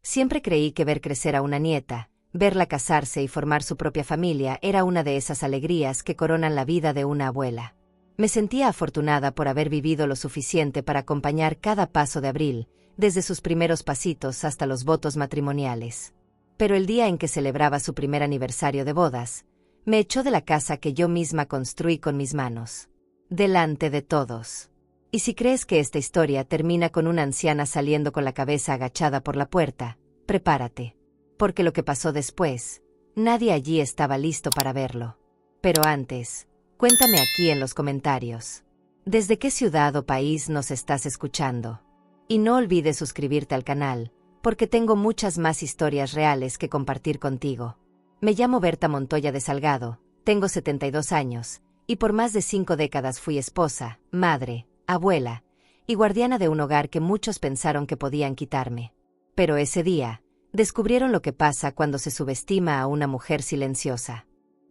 Siempre creí que ver crecer a una nieta, verla casarse y formar su propia familia era una de esas alegrías que coronan la vida de una abuela. Me sentía afortunada por haber vivido lo suficiente para acompañar cada paso de Abril, desde sus primeros pasitos hasta los votos matrimoniales. Pero el día en que celebraba su primer aniversario de bodas, me echó de la casa que yo misma construí con mis manos. Delante de todos. Y si crees que esta historia termina con una anciana saliendo con la cabeza agachada por la puerta, prepárate. Porque lo que pasó después, nadie allí estaba listo para verlo. Pero antes, cuéntame aquí en los comentarios. ¿Desde qué ciudad o país nos estás escuchando? Y no olvides suscribirte al canal, porque tengo muchas más historias reales que compartir contigo. Me llamo Berta Montoya de Salgado, tengo 72 años, y por más de 5 décadas fui esposa, madre, abuela, y guardiana de un hogar que muchos pensaron que podían quitarme. Pero ese día, descubrieron lo que pasa cuando se subestima a una mujer silenciosa.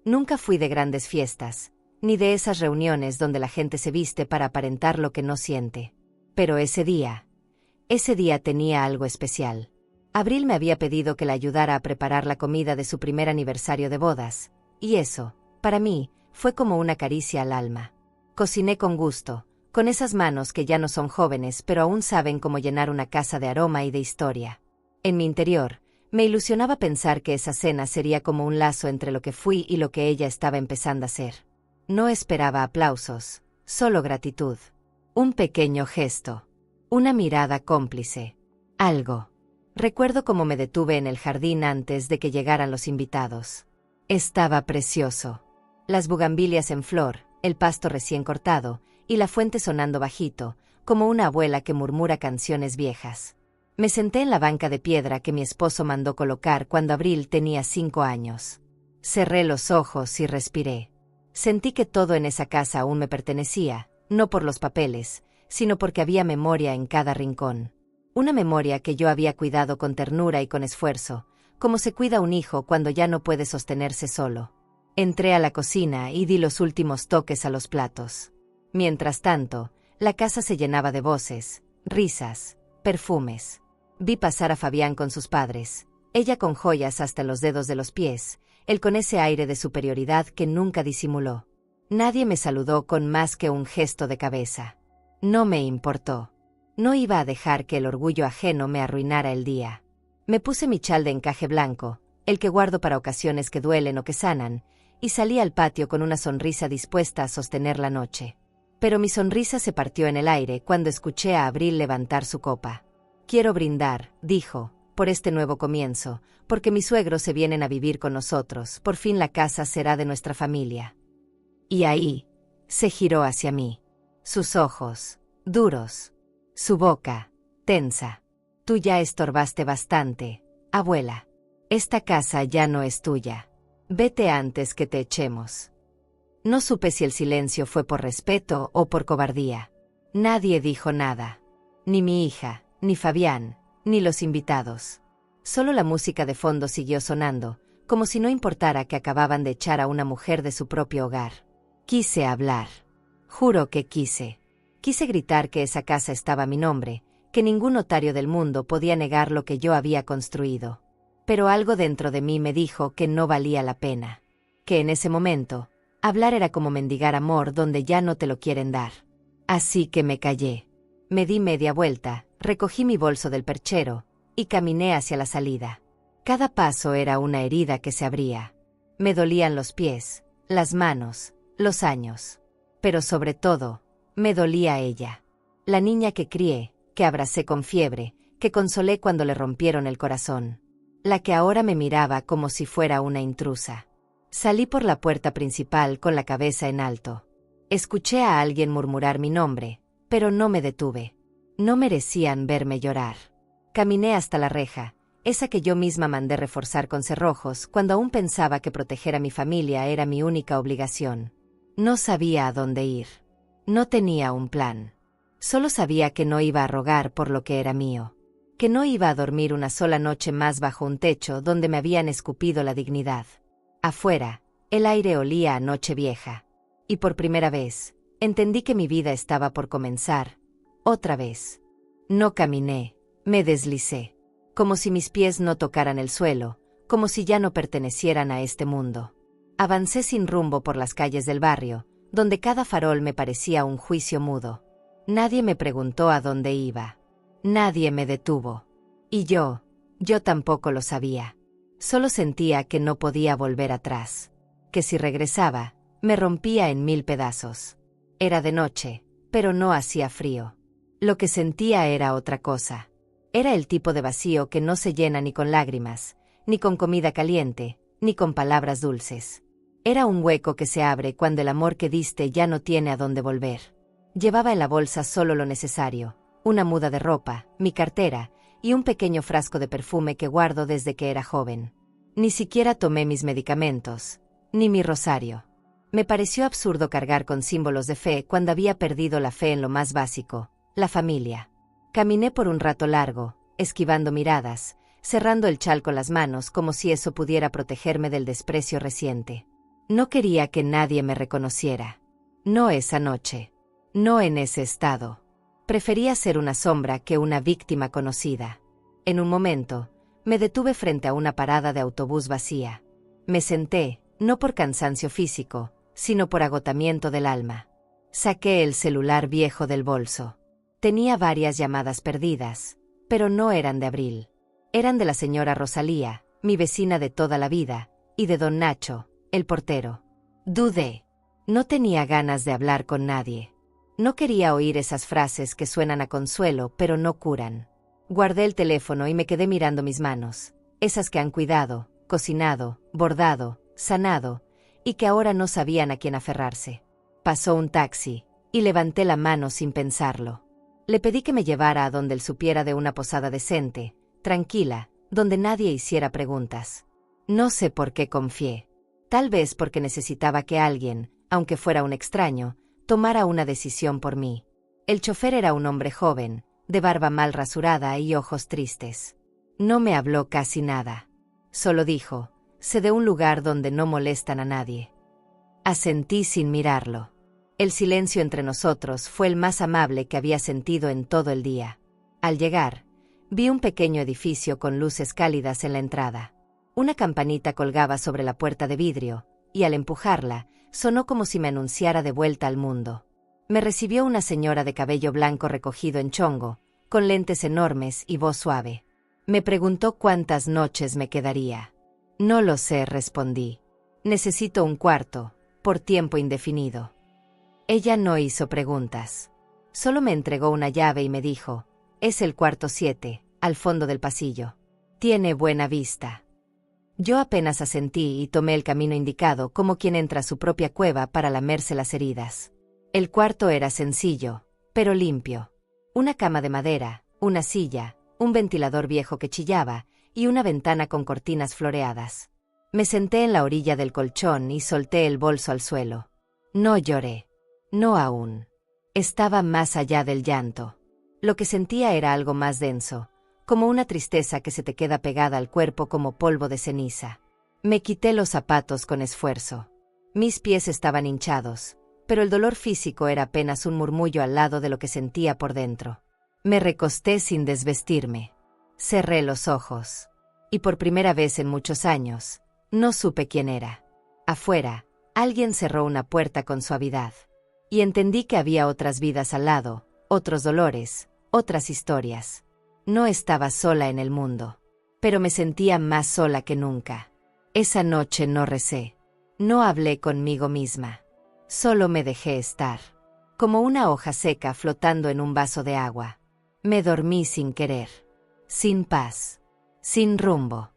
Nunca fui de grandes fiestas, ni de esas reuniones donde la gente se viste para aparentar lo que no siente. Pero ese día tenía algo especial. Abril me había pedido que la ayudara a preparar la comida de su primer aniversario de bodas, y eso, para mí, fue como una caricia al alma. Cociné con gusto, con esas manos que ya no son jóvenes pero aún saben cómo llenar una casa de aroma y de historia. En mi interior, me ilusionaba pensar que esa cena sería como un lazo entre lo que fui y lo que ella estaba empezando a ser. No esperaba aplausos, solo gratitud. Un pequeño gesto. Una mirada cómplice. Algo. Recuerdo cómo me detuve en el jardín antes de que llegaran los invitados. Estaba precioso. Las bugambilias en flor, el pasto recién cortado, y la fuente sonando bajito, como una abuela que murmura canciones viejas. Me senté en la banca de piedra que mi esposo mandó colocar cuando Abril tenía 5 años. Cerré los ojos y respiré. Sentí que todo en esa casa aún me pertenecía, no por los papeles, sino porque había memoria en cada rincón. Una memoria que yo había cuidado con ternura y con esfuerzo, como se cuida un hijo cuando ya no puede sostenerse solo. Entré a la cocina y di los últimos toques a los platos. Mientras tanto, la casa se llenaba de voces, risas, perfumes. Vi pasar a Fabián con sus padres, ella con joyas hasta los dedos de los pies, él con ese aire de superioridad que nunca disimuló. Nadie me saludó con más que un gesto de cabeza. No me importó. No iba a dejar que el orgullo ajeno me arruinara el día. Me puse mi chal de encaje blanco, el que guardo para ocasiones que duelen o que sanan, y salí al patio con una sonrisa dispuesta a sostener la noche. Pero mi sonrisa se partió en el aire cuando escuché a Abril levantar su copa. Quiero brindar, dijo, por este nuevo comienzo, porque mis suegros se vienen a vivir con nosotros, por fin la casa será de nuestra familia. Y ahí, se giró hacia mí. Sus ojos, duros. Su boca, tensa. Tú ya estorbaste bastante, abuela. Esta casa ya no es tuya. Vete antes que te echemos. No supe si el silencio fue por respeto o por cobardía. Nadie dijo nada. Ni mi hija, ni Fabián, ni los invitados. Solo la música de fondo siguió sonando, como si no importara que acababan de echar a una mujer de su propio hogar. Quise hablar. Juro que quise. Quise gritar que esa casa estaba a mi nombre, que ningún notario del mundo podía negar lo que yo había construido. Pero algo dentro de mí me dijo que no valía la pena. Que en ese momento, hablar era como mendigar amor donde ya no te lo quieren dar. Así que me callé. Me di media vuelta, recogí mi bolso del perchero, y caminé hacia la salida. Cada paso era una herida que se abría. Me dolían los pies, las manos, los años. Pero sobre todo, me dolía ella. La niña que crié, que abracé con fiebre, que consolé cuando le rompieron el corazón. La que ahora me miraba como si fuera una intrusa. Salí por la puerta principal con la cabeza en alto. Escuché a alguien murmurar mi nombre, pero no me detuve. No merecían verme llorar. Caminé hasta la reja, esa que yo misma mandé reforzar con cerrojos cuando aún pensaba que proteger a mi familia era mi única obligación. No sabía a dónde ir. No tenía un plan. Solo sabía que no iba a rogar por lo que era mío. Que no iba a dormir una sola noche más bajo un techo donde me habían escupido la dignidad. Afuera, el aire olía a noche vieja. Y por primera vez, entendí que mi vida estaba por comenzar. Otra vez. No caminé, me deslicé. como si mis pies no tocaran el suelo, como si ya no pertenecieran a este mundo. Avancé sin rumbo por las calles del barrio, donde cada farol me parecía un juicio mudo. Nadie me preguntó a dónde iba. Nadie me detuvo. Y yo tampoco lo sabía. Solo sentía que no podía volver atrás. Que si regresaba, me rompía en 1000 pedazos. Era de noche, pero no hacía frío. Lo que sentía era otra cosa. Era el tipo de vacío que no se llena ni con lágrimas, ni con comida caliente, ni con palabras dulces. Era un hueco que se abre cuando el amor que diste ya no tiene a dónde volver. Llevaba en la bolsa solo lo necesario, una muda de ropa, mi cartera, y un pequeño frasco de perfume que guardo desde que era joven. Ni siquiera tomé mis medicamentos, ni mi rosario. Me pareció absurdo cargar con símbolos de fe cuando había perdido la fe en lo más básico, la familia. Caminé por un rato largo, esquivando miradas, cerrando el chal con las manos como si eso pudiera protegerme del desprecio reciente. No quería que nadie me reconociera. No esa noche. No en ese estado. Prefería ser una sombra que una víctima conocida. En un momento, me detuve frente a una parada de autobús vacía. Me senté, no por cansancio físico, sino por agotamiento del alma. Saqué el celular viejo del bolso. Tenía varias llamadas perdidas, pero no eran de Abril. Eran de la señora Rosalía, mi vecina de toda la vida, y de don Nacho, el portero. Dudé. No tenía ganas de hablar con nadie. No quería oír esas frases que suenan a consuelo, pero no curan. Guardé el teléfono y me quedé mirando mis manos, esas que han cuidado, cocinado, bordado, sanado, y que ahora no sabían a quién aferrarse. Pasó un taxi, y levanté la mano sin pensarlo. Le pedí que me llevara a donde él supiera de una posada decente, tranquila, donde nadie hiciera preguntas. No sé por qué confié. Tal vez porque necesitaba que alguien, aunque fuera un extraño, tomara una decisión por mí. El chofer era un hombre joven, de barba mal rasurada y ojos tristes. No me habló casi nada. Solo dijo: sé de un lugar donde no molestan a nadie. Asentí sin mirarlo. El silencio entre nosotros fue el más amable que había sentido en todo el día. Al llegar, vi un pequeño edificio con luces cálidas en la entrada. Una campanita colgaba sobre la puerta de vidrio, y al empujarla, sonó como si me anunciara de vuelta al mundo. Me recibió una señora de cabello blanco recogido en chongo, con lentes enormes y voz suave. Me preguntó cuántas noches me quedaría. No lo sé, respondí. Necesito un cuarto, por tiempo indefinido. Ella no hizo preguntas. Solo me entregó una llave y me dijo: es el cuarto 7, al fondo del pasillo. Tiene buena vista. Yo apenas asentí y tomé el camino indicado como quien entra a su propia cueva para lamerse las heridas. El cuarto era sencillo, pero limpio. Una cama de madera, una silla, un ventilador viejo que chillaba y una ventana con cortinas floreadas. Me senté en la orilla del colchón y solté el bolso al suelo. No lloré. No aún. Estaba más allá del llanto. Lo que sentía era algo más denso, como una tristeza que se te queda pegada al cuerpo como polvo de ceniza. Me quité los zapatos con esfuerzo. Mis pies estaban hinchados, pero el dolor físico era apenas un murmullo al lado de lo que sentía por dentro. Me recosté sin desvestirme. Cerré los ojos. Y por primera vez en muchos años, no supe quién era. Afuera, alguien cerró una puerta con suavidad. Y entendí que había otras vidas al lado, otros dolores, otras historias. No estaba sola en el mundo, pero me sentía más sola que nunca. Esa noche no recé. No hablé conmigo misma. Solo me dejé estar, como una hoja seca flotando en un vaso de agua. Me dormí sin querer, sin paz, sin rumbo.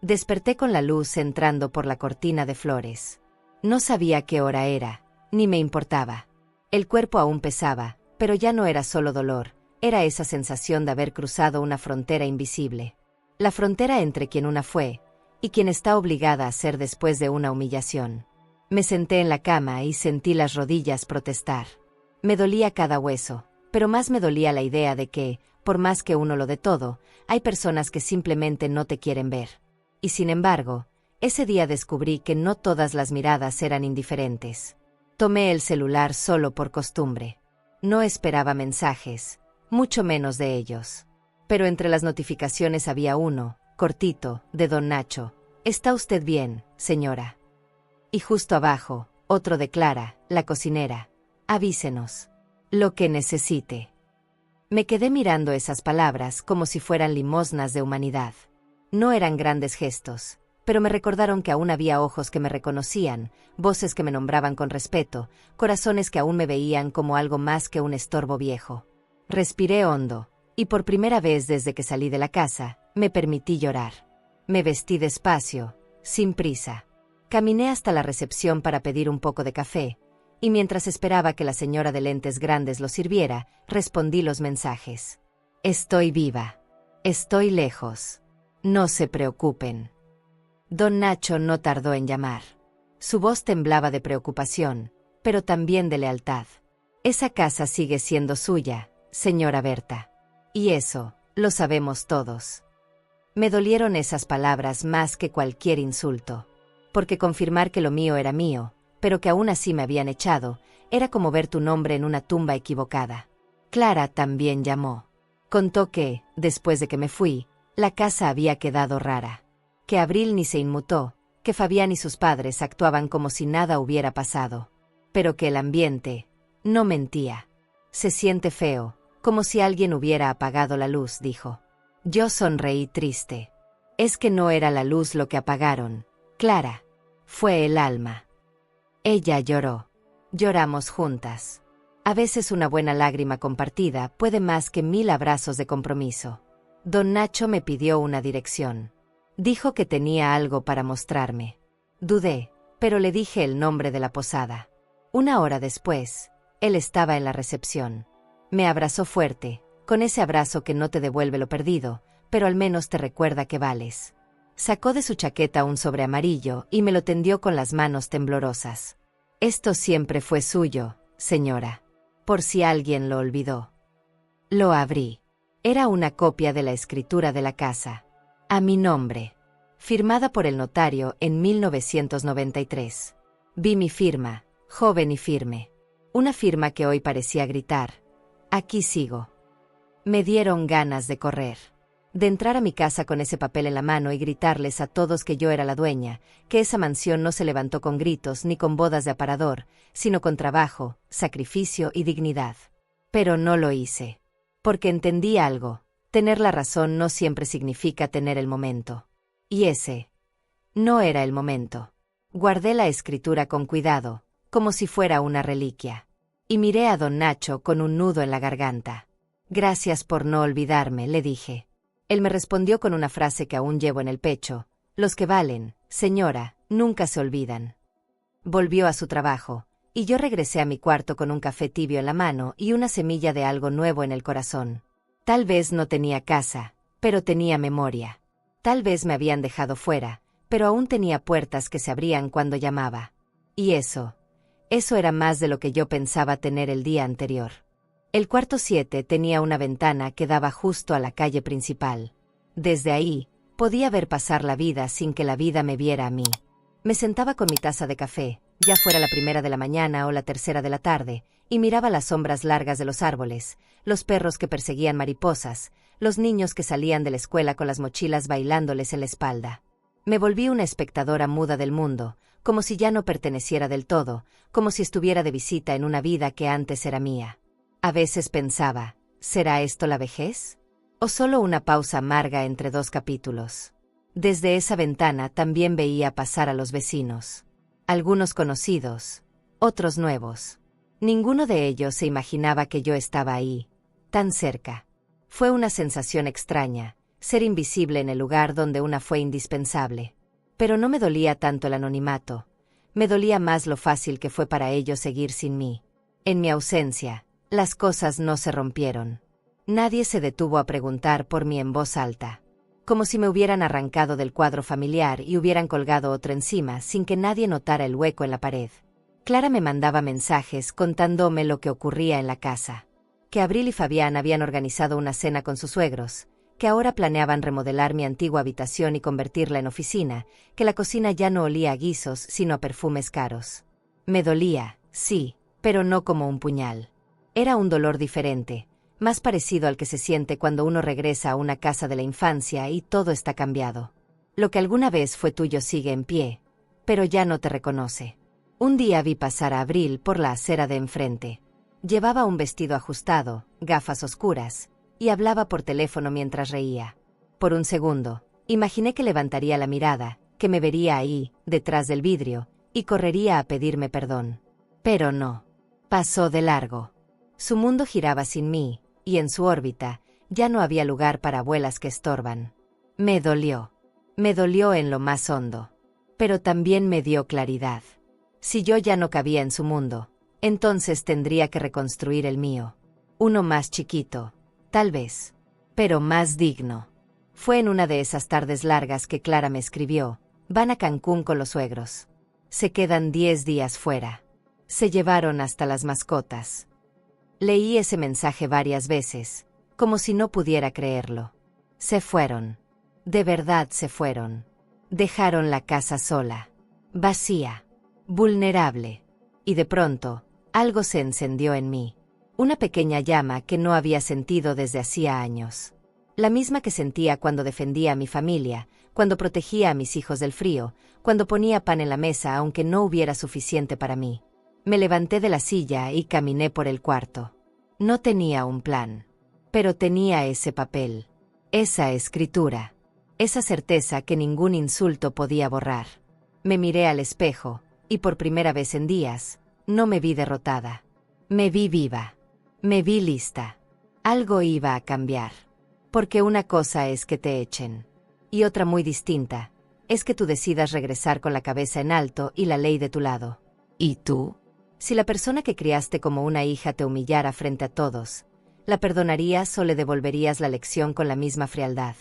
Desperté con la luz entrando por la cortina de flores. No sabía qué hora era, ni me importaba. El cuerpo aún pesaba, pero ya no era solo dolor, era esa sensación de haber cruzado una frontera invisible. La frontera entre quien una fue, y quien está obligada a ser después de una humillación. Me senté en la cama y sentí las rodillas protestar. Me dolía cada hueso, pero más me dolía la idea de que, por más que uno lo dé todo, hay personas que simplemente no te quieren ver. Y sin embargo, ese día descubrí que no todas las miradas eran indiferentes. Tomé el celular solo por costumbre. No esperaba mensajes, mucho menos de ellos. Pero entre las notificaciones había uno, cortito, de don Nacho. ¿Está usted bien, señora? Y justo abajo, otro de Clara, la cocinera. Avísenos. Lo que necesite. Me quedé mirando esas palabras como si fueran limosnas de humanidad. No eran grandes gestos, pero me recordaron que aún había ojos que me reconocían, voces que me nombraban con respeto, corazones que aún me veían como algo más que un estorbo viejo. Respiré hondo, y por primera vez desde que salí de la casa, me permití llorar. Me vestí despacio, sin prisa. Caminé hasta la recepción para pedir un poco de café, y mientras esperaba que la señora de lentes grandes lo sirviera, respondí los mensajes. Estoy viva. Estoy lejos. No se preocupen. Don Nacho no tardó en llamar. Su voz temblaba de preocupación, pero también de lealtad. Esa casa sigue siendo suya, señora Berta. Y eso, lo sabemos todos. Me dolieron esas palabras más que cualquier insulto, porque confirmar que lo mío era mío, pero que aún así me habían echado, era como ver tu nombre en una tumba equivocada. Clara también llamó. Contó que, después de que me fui, la casa había quedado rara. Que Abril ni se inmutó, que Fabián y sus padres actuaban como si nada hubiera pasado. Pero que el ambiente no mentía. Se siente feo, como si alguien hubiera apagado la luz, dijo. Yo sonreí triste. Es que no era la luz lo que apagaron, Clara. Fue el alma. Ella lloró. Lloramos juntas. A veces una buena lágrima compartida puede más que 1000 abrazos de compromiso. Don Nacho me pidió una dirección. Dijo que tenía algo para mostrarme. Dudé, pero le dije el nombre de la posada. 1 hora después, él estaba en la recepción. Me abrazó fuerte, con ese abrazo que no te devuelve lo perdido, pero al menos te recuerda que vales. Sacó de su chaqueta un sobre amarillo y me lo tendió con las manos temblorosas. Esto siempre fue suyo, señora. Por si alguien lo olvidó. Lo abrí. Era una copia de la escritura de la casa. A mi nombre. Firmada por el notario en 1993. Vi mi firma, joven y firme. Una firma que hoy parecía gritar. Aquí sigo. Me dieron ganas de correr. De entrar a mi casa con ese papel en la mano y gritarles a todos que yo era la dueña, que esa mansión no se levantó con gritos ni con bodas de aparador, sino con trabajo, sacrificio y dignidad. Pero no lo hice. Porque entendí algo. Tener la razón no siempre significa tener el momento. Y ese no era el momento. Guardé la escritura con cuidado, como si fuera una reliquia. Y miré a don Nacho con un nudo en la garganta. Gracias por no olvidarme, le dije. Él me respondió con una frase que aún llevo en el pecho. Los que valen, señora, nunca se olvidan. Volvió a su trabajo, y yo regresé a mi cuarto con un café tibio en la mano y una semilla de algo nuevo en el corazón. Tal vez no tenía casa, pero tenía memoria. Tal vez me habían dejado fuera, pero aún tenía puertas que se abrían cuando llamaba. Y eso era más de lo que yo pensaba tener el día anterior. El cuarto 7 tenía una ventana que daba justo a la calle principal. Desde ahí, podía ver pasar la vida sin que la vida me viera a mí. Me sentaba con mi taza de café, ya fuera la 1 de la mañana o la 3 de la tarde, y miraba las sombras largas de los árboles, los perros que perseguían mariposas, los niños que salían de la escuela con las mochilas bailándoles en la espalda. Me volví una espectadora muda del mundo, como si ya no perteneciera del todo, como si estuviera de visita en una vida que antes era mía. A veces pensaba, ¿será esto la vejez? ¿O solo una pausa amarga entre 2 capítulos? Desde esa ventana también veía pasar a los vecinos. Algunos conocidos, otros nuevos. Ninguno de ellos se imaginaba que yo estaba ahí, tan cerca. Fue una sensación extraña, ser invisible en el lugar donde una fue indispensable. Pero no me dolía tanto el anonimato. Me dolía más lo fácil que fue para ellos seguir sin mí. En mi ausencia, las cosas no se rompieron. Nadie se detuvo a preguntar por mí en voz alta. Como si me hubieran arrancado del cuadro familiar y hubieran colgado otro encima sin que nadie notara el hueco en la pared. Clara me mandaba mensajes contándome lo que ocurría en la casa. Que Abril y Fabián habían organizado una cena con sus suegros, que ahora planeaban remodelar mi antigua habitación y convertirla en oficina, que la cocina ya no olía a guisos sino a perfumes caros. Me dolía, sí, pero no como un puñal. Era un dolor diferente, más parecido al que se siente cuando uno regresa a una casa de la infancia y todo está cambiado. Lo que alguna vez fue tuyo sigue en pie, pero ya no te reconoce. Un día vi pasar a Abril por la acera de enfrente. Llevaba un vestido ajustado, gafas oscuras, y hablaba por teléfono mientras reía. Por un segundo, imaginé que levantaría la mirada, que me vería ahí, detrás del vidrio, y correría a pedirme perdón. Pero no. Pasó de largo. Su mundo giraba sin mí, y en su órbita, ya no había lugar para abuelas que estorban. Me dolió. Me dolió en lo más hondo. Pero también me dio claridad. Si yo ya no cabía en su mundo, entonces tendría que reconstruir el mío. Uno más chiquito, tal vez, pero más digno. Fue en una de esas tardes largas que Clara me escribió: van a Cancún con los suegros. Se quedan 10 días fuera. Se llevaron hasta las mascotas. Leí ese mensaje varias veces, como si no pudiera creerlo. Se fueron. De verdad se fueron. Dejaron la casa sola, vacía, vulnerable. Y de pronto, algo se encendió en mí. Una pequeña llama que no había sentido desde hacía años. La misma que sentía cuando defendía a mi familia, cuando protegía a mis hijos del frío, cuando ponía pan en la mesa aunque no hubiera suficiente para mí. Me levanté de la silla y caminé por el cuarto. No tenía un plan, pero tenía ese papel, esa escritura, esa certeza que ningún insulto podía borrar. Me miré al espejo, y por primera vez en días, no me vi derrotada. Me vi viva. Me vi lista. Algo iba a cambiar. Porque una cosa es que te echen. Y otra muy distinta, es que tú decidas regresar con la cabeza en alto y la ley de tu lado. ¿Y tú? Si la persona que criaste como una hija te humillara frente a todos, ¿la perdonarías o le devolverías la lección con la misma frialdad?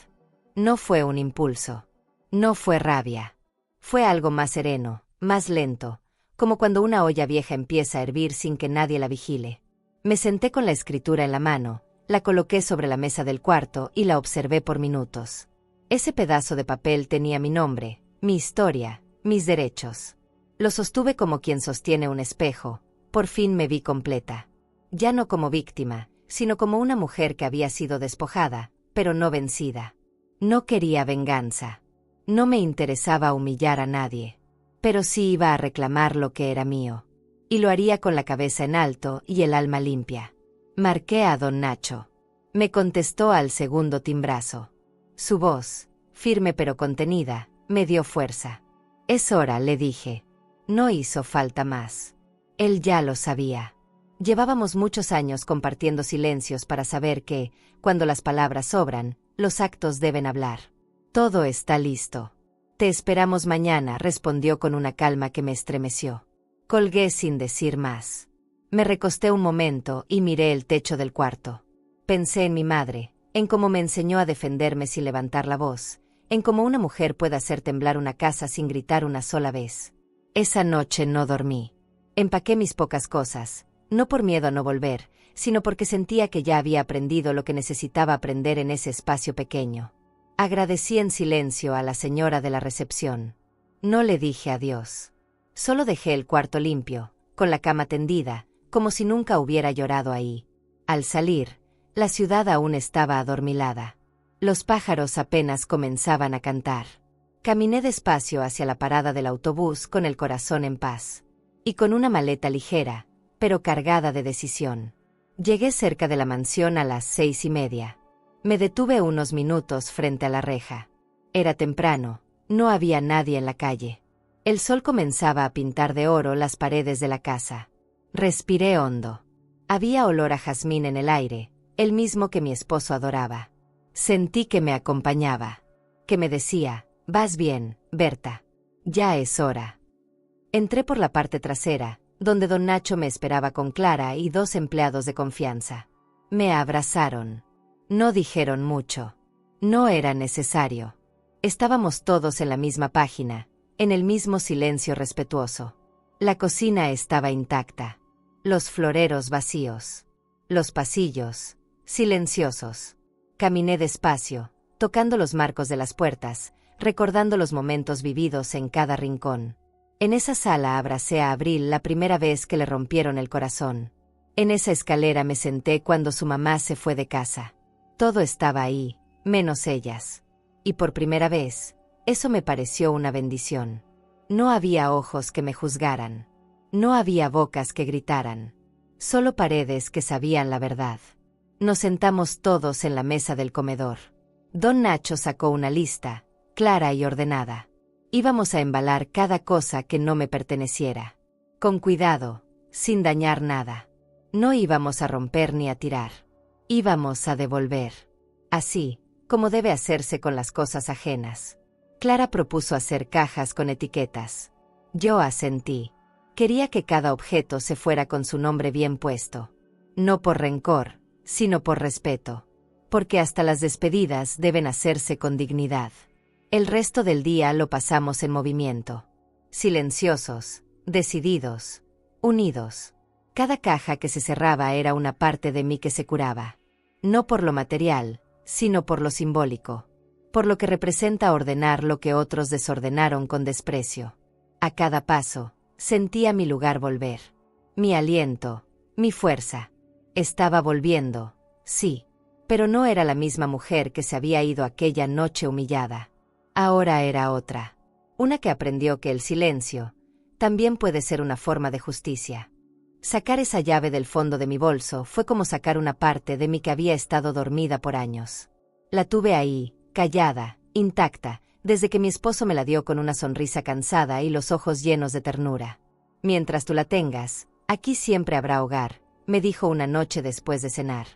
No fue un impulso. No fue rabia. Fue algo más sereno, más lento, como cuando una olla vieja empieza a hervir sin que nadie la vigile. Me senté con la escritura en la mano, la coloqué sobre la mesa del cuarto y la observé por minutos. Ese pedazo de papel tenía mi nombre, mi historia, mis derechos. Lo sostuve como quien sostiene un espejo. Por fin me vi completa. Ya no como víctima, sino como una mujer que había sido despojada, pero no vencida. No quería venganza. No me interesaba humillar a nadie. Pero sí iba a reclamar lo que era mío. Y lo haría con la cabeza en alto y el alma limpia. Marqué a don Nacho. Me contestó al segundo timbrazo. Su voz, firme pero contenida, me dio fuerza. Es hora, le dije. No hizo falta más. Él ya lo sabía. Llevábamos muchos años compartiendo silencios para saber que, cuando las palabras sobran, los actos deben hablar. Todo está listo. Te esperamos mañana, respondió con una calma que me estremeció. Colgué sin decir más. Me recosté un momento y miré el techo del cuarto. Pensé en mi madre, en cómo me enseñó a defenderme sin levantar la voz, en cómo una mujer puede hacer temblar una casa sin gritar una sola vez. Esa noche no dormí. Empaqué mis pocas cosas, no por miedo a no volver, sino porque sentía que ya había aprendido lo que necesitaba aprender en ese espacio pequeño. Agradecí en silencio a la señora de la recepción. No le dije adiós. Solo dejé el cuarto limpio, con la cama tendida, como si nunca hubiera llorado ahí. Al salir, la ciudad aún estaba adormilada. Los pájaros apenas comenzaban a cantar. Caminé despacio hacia la parada del autobús con el corazón en paz. Y con una maleta ligera, pero cargada de decisión. Llegué cerca de la mansión a las 6:30. Me detuve unos minutos frente a la reja. Era temprano, no había nadie en la calle. El sol comenzaba a pintar de oro las paredes de la casa. Respiré hondo. Había olor a jazmín en el aire, el mismo que mi esposo adoraba. Sentí que me acompañaba, que me decía: «Vas bien, Berta. Ya es hora». Entré por la parte trasera, donde don Nacho me esperaba con Clara y 2 empleados de confianza. Me abrazaron. No dijeron mucho. No era necesario. Estábamos todos en la misma página, en el mismo silencio respetuoso. La cocina estaba intacta. Los floreros vacíos. Los pasillos, silenciosos. Caminé despacio, tocando los marcos de las puertas, recordando los momentos vividos en cada rincón. En esa sala abracé a Abril la primera vez que le rompieron el corazón. En esa escalera me senté cuando su mamá se fue de casa. Todo estaba ahí, menos ellas. Y por primera vez, eso me pareció una bendición. No había ojos que me juzgaran. No había bocas que gritaran. Solo paredes que sabían la verdad. Nos sentamos todos en la mesa del comedor. Don Nacho sacó una lista, clara y ordenada. Íbamos a embalar cada cosa que no me perteneciera. Con cuidado, sin dañar nada. No íbamos a romper ni a tirar. Íbamos a devolver. Así, como debe hacerse con las cosas ajenas. Clara propuso hacer cajas con etiquetas. Yo asentí. Quería que cada objeto se fuera con su nombre bien puesto. No por rencor, sino por respeto. Porque hasta las despedidas deben hacerse con dignidad. El resto del día lo pasamos en movimiento. Silenciosos, decididos, unidos. Cada caja que se cerraba era una parte de mí que se curaba. No por lo material, sino por lo simbólico. Por lo que representa ordenar lo que otros desordenaron con desprecio. A cada paso, sentía mi lugar volver. Mi aliento, mi fuerza. Estaba volviendo, sí. Pero no era la misma mujer que se había ido aquella noche humillada. Ahora era otra. Una que aprendió que el silencio también puede ser una forma de justicia. Sacar esa llave del fondo de mi bolso fue como sacar una parte de mí que había estado dormida por años. La tuve ahí, callada, intacta, desde que mi esposo me la dio con una sonrisa cansada y los ojos llenos de ternura. Mientras tú la tengas, aquí siempre habrá hogar, me dijo una noche después de cenar.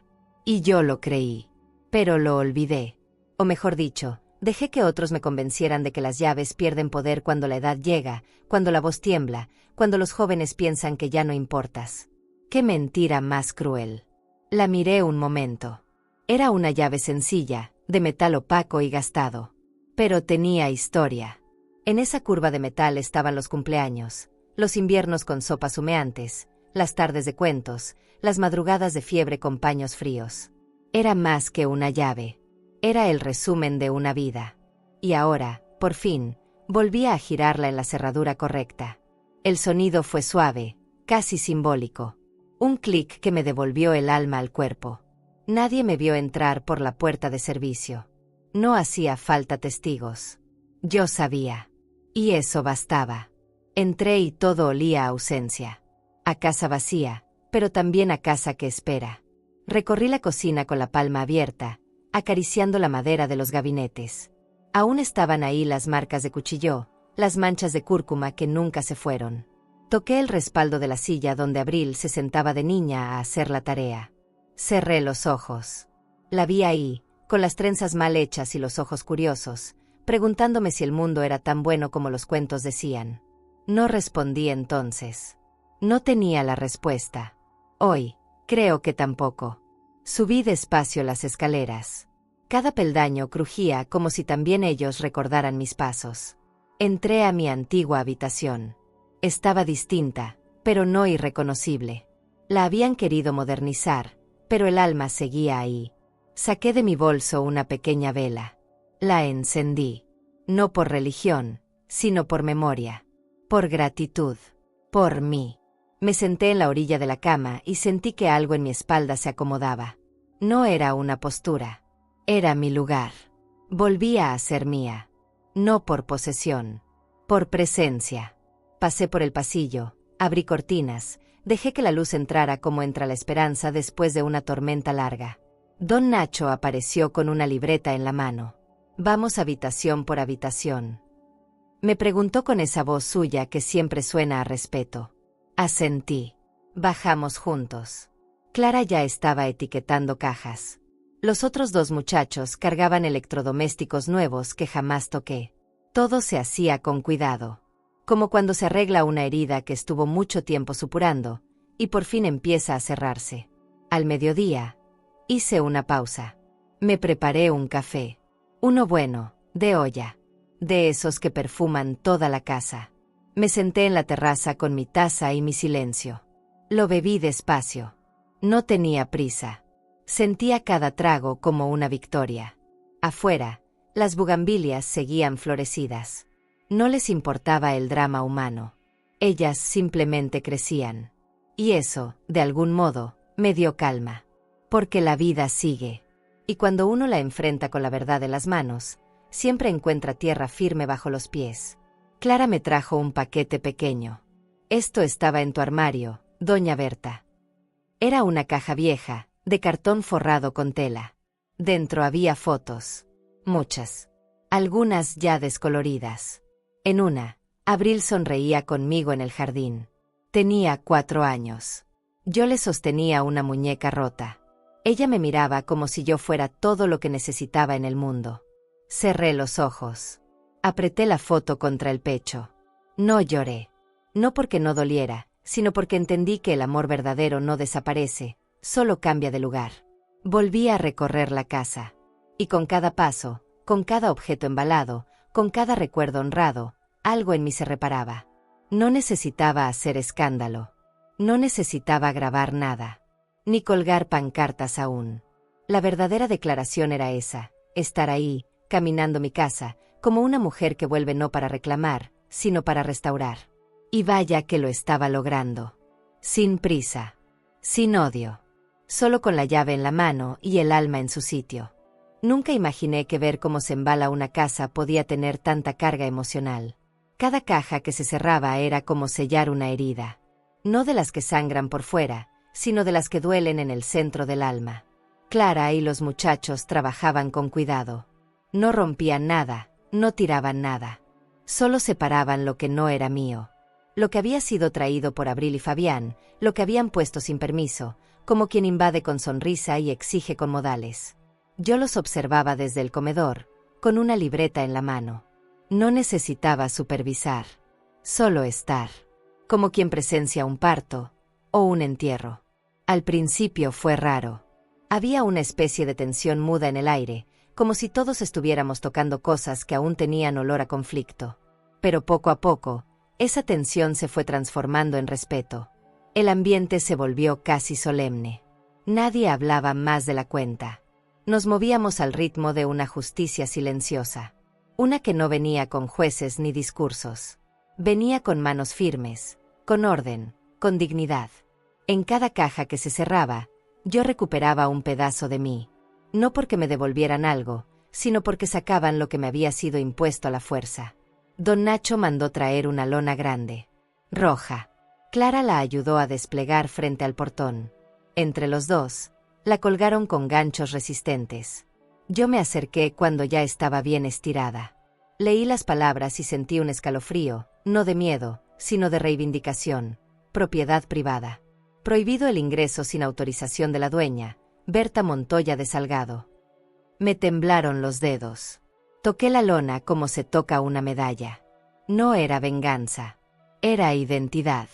Y yo lo creí. Pero lo olvidé. O mejor dicho, dejé que otros me convencieran de que las llaves pierden poder cuando la edad llega, cuando la voz tiembla, cuando los jóvenes piensan que ya no importas. ¡Qué mentira más cruel! La miré un momento. Era una llave sencilla, de metal opaco y gastado. Pero tenía historia. En esa curva de metal estaban los cumpleaños, los inviernos con sopas humeantes, las tardes de cuentos, las madrugadas de fiebre con paños fríos. Era más que una llave. Era el resumen de una vida. Y ahora, por fin, volvía a girarla en la cerradura correcta. El sonido fue suave, casi simbólico. Un clic que me devolvió el alma al cuerpo. Nadie me vio entrar por la puerta de servicio. No hacía falta testigos. Yo sabía. Y eso bastaba. Entré y todo olía a ausencia. A casa vacía, pero también a casa que espera. Recorrí la cocina con la palma abierta, acariciando la madera de los gabinetes. Aún estaban ahí las marcas de cuchilló, las manchas de cúrcuma que nunca se fueron. Toqué el respaldo de la silla donde Abril se sentaba de niña a hacer la tarea. Cerré los ojos. La vi ahí, con las trenzas mal hechas y los ojos curiosos, preguntándome si el mundo era tan bueno como los cuentos decían. No respondí entonces. No tenía la respuesta. Hoy, creo que tampoco. Subí despacio las escaleras. Cada peldaño crujía como si también ellos recordaran mis pasos. Entré a mi antigua habitación. Estaba distinta, pero no irreconocible. La habían querido modernizar, pero el alma seguía ahí. Saqué de mi bolso una pequeña vela. La encendí. No por religión, sino por memoria. Por gratitud. Por mí. Me senté en la orilla de la cama y sentí que algo en mi espalda se acomodaba. No era una postura. Era mi lugar. Volvía a ser mía. No por posesión. Por presencia. Pasé por el pasillo, abrí cortinas, dejé que la luz entrara como entra la esperanza después de una tormenta larga. Don Nacho apareció con una libreta en la mano. Vamos habitación por habitación. Me preguntó con esa voz suya que siempre suena a respeto. Asentí. Bajamos juntos. Clara ya estaba etiquetando cajas. Los otros dos muchachos cargaban electrodomésticos nuevos que jamás toqué. Todo se hacía con cuidado. Como cuando se arregla una herida que estuvo mucho tiempo supurando, y por fin empieza a cerrarse. Al mediodía, hice una pausa. Me preparé un café. Uno bueno, de olla. De esos que perfuman toda la casa. Me senté en la terraza con mi taza y mi silencio. Lo bebí despacio. No tenía prisa. Sentía cada trago como una victoria. Afuera, las bugambilias seguían florecidas. No les importaba el drama humano. Ellas simplemente crecían. Y eso, de algún modo, me dio calma. Porque la vida sigue. Y cuando uno la enfrenta con la verdad en las manos, siempre encuentra tierra firme bajo los pies. Clara me trajo un paquete pequeño. Esto estaba en tu armario, doña Berta. Era una caja vieja, de cartón forrado con tela. Dentro había fotos. Muchas. Algunas ya descoloridas. En una, Abril sonreía conmigo en el jardín. Tenía 4 años. Yo le sostenía una muñeca rota. Ella me miraba como si yo fuera todo lo que necesitaba en el mundo. Cerré los ojos. Apreté la foto contra el pecho. No lloré. No porque no doliera, sino porque entendí que el amor verdadero no desaparece, solo cambia de lugar. Volví a recorrer la casa. Y con cada paso, con cada objeto embalado, con cada recuerdo honrado, algo en mí se reparaba. No necesitaba hacer escándalo. No necesitaba grabar nada. Ni colgar pancartas aún. La verdadera declaración era esa, estar ahí, caminando mi casa, como una mujer que vuelve no para reclamar, sino para restaurar. Y vaya que lo estaba logrando. Sin prisa. Sin odio. Solo con la llave en la mano y el alma en su sitio. Nunca imaginé que ver cómo se embala una casa podía tener tanta carga emocional. Cada caja que se cerraba era como sellar una herida. No de las que sangran por fuera, sino de las que duelen en el centro del alma. Clara y los muchachos trabajaban con cuidado. No rompían nada, no tiraban nada. Solo separaban lo que no era mío. Lo que había sido traído por Abril y Fabián, lo que habían puesto sin permiso, como quien invade con sonrisa y exige con modales. Yo los observaba desde el comedor, con una libreta en la mano. No necesitaba supervisar, solo estar, como quien presencia un parto o un entierro. Al principio fue raro. Había una especie de tensión muda en el aire, como si todos estuviéramos tocando cosas que aún tenían olor a conflicto. Pero poco a poco, esa tensión se fue transformando en respeto. El ambiente se volvió casi solemne. Nadie hablaba más de la cuenta. Nos movíamos al ritmo de una justicia silenciosa. Una que no venía con jueces ni discursos. Venía con manos firmes, con orden, con dignidad. En cada caja que se cerraba, yo recuperaba un pedazo de mí. No porque me devolvieran algo, sino porque sacaban lo que me había sido impuesto a la fuerza. Don Nacho mandó traer una lona grande, roja. Clara la ayudó a desplegar frente al portón. Entre los dos, la colgaron con ganchos resistentes. Yo me acerqué cuando ya estaba bien estirada. Leí las palabras y sentí un escalofrío, no de miedo, sino de reivindicación. Propiedad privada. Prohibido el ingreso sin autorización de la dueña, Berta Montoya de Salgado. Me temblaron los dedos. Toqué la lona como se toca una medalla. No era venganza. Era identidad.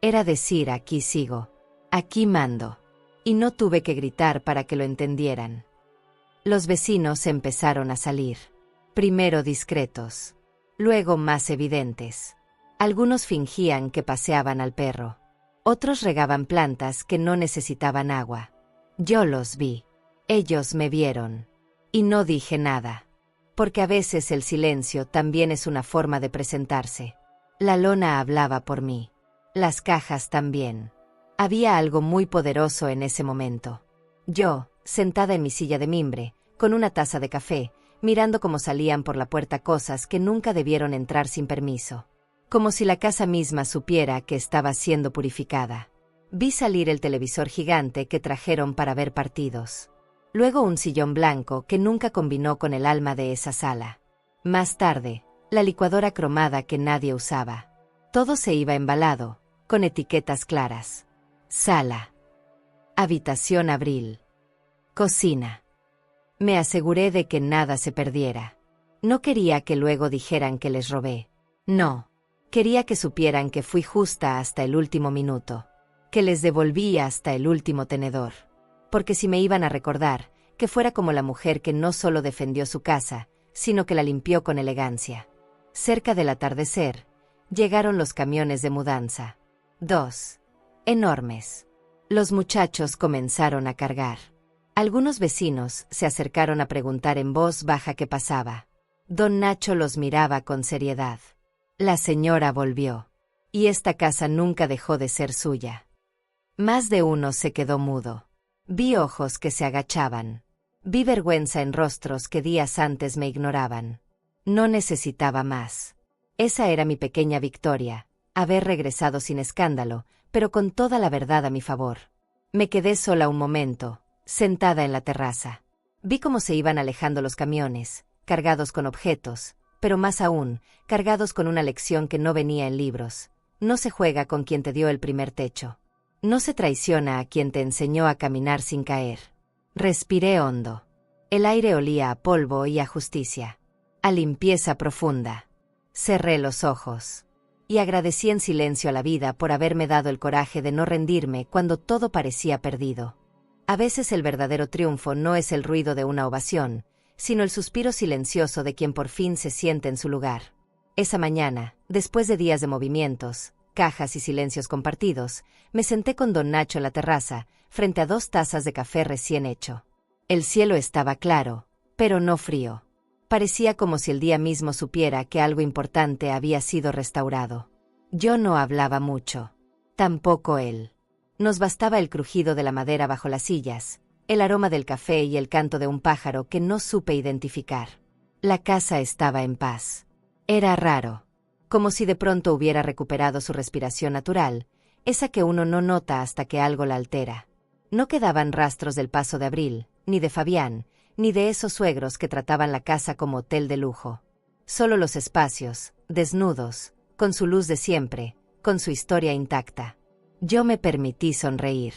Era decir aquí sigo. Aquí mando. Y no tuve que gritar para que lo entendieran. Los vecinos empezaron a salir. Primero discretos. Luego más evidentes. Algunos fingían que paseaban al perro. Otros regaban plantas que no necesitaban agua. Yo los vi. Ellos me vieron. Y no dije nada. Porque a veces el silencio también es una forma de presentarse. La lona hablaba por mí. Las cajas también. Había algo muy poderoso en ese momento. Yo, sentada en mi silla de mimbre, con una taza de café, mirando cómo salían por la puerta cosas que nunca debieron entrar sin permiso. Como si la casa misma supiera que estaba siendo purificada. Vi salir el televisor gigante que trajeron para ver partidos. Luego un sillón blanco que nunca combinó con el alma de esa sala. Más tarde, la licuadora cromada que nadie usaba. Todo se iba embalado, con etiquetas claras. Sala. Habitación Abril. Cocina. Me aseguré de que nada se perdiera. No quería que luego dijeran que les robé. No. Quería que supieran que fui justa hasta el último minuto. Que les devolví hasta el último tenedor. Porque si me iban a recordar, que fuera como la mujer que no solo defendió su casa, sino que la limpió con elegancia. Cerca del atardecer, llegaron los camiones de mudanza. 2. Enormes. Los muchachos comenzaron a cargar. Algunos vecinos se acercaron a preguntar en voz baja qué pasaba. Don Nacho los miraba con seriedad. La señora volvió. Y esta casa nunca dejó de ser suya. Más de uno se quedó mudo. Vi ojos que se agachaban. Vi vergüenza en rostros que días antes me ignoraban. No necesitaba más. Esa era mi pequeña victoria, haber regresado sin escándalo, pero con toda la verdad a mi favor. Me quedé sola un momento, sentada en la terraza. Vi cómo se iban alejando los camiones, cargados con objetos, pero más aún, cargados con una lección que no venía en libros. No se juega con quien te dio el primer techo. No se traiciona a quien te enseñó a caminar sin caer. Respiré hondo. El aire olía a polvo y a justicia, a limpieza profunda. Cerré los ojos y agradecí en silencio a la vida por haberme dado el coraje de no rendirme cuando todo parecía perdido. A veces el verdadero triunfo no es el ruido de una ovación, sino el suspiro silencioso de quien por fin se siente en su lugar. Esa mañana, después de días de movimientos, cajas y silencios compartidos, me senté con don Nacho en la terraza, frente a 2 tazas de café recién hecho. El cielo estaba claro, pero no frío. Parecía como si el día mismo supiera que algo importante había sido restaurado. Yo no hablaba mucho. Tampoco él. Nos bastaba el crujido de la madera bajo las sillas, el aroma del café y el canto de un pájaro que no supe identificar. La casa estaba en paz. Era raro. Como si de pronto hubiera recuperado su respiración natural, esa que uno no nota hasta que algo la altera. No quedaban rastros del paso de Abril, ni de Fabián, ni de esos suegros que trataban la casa como hotel de lujo. Solo los espacios, desnudos, con su luz de siempre, con su historia intacta. Yo me permití sonreír.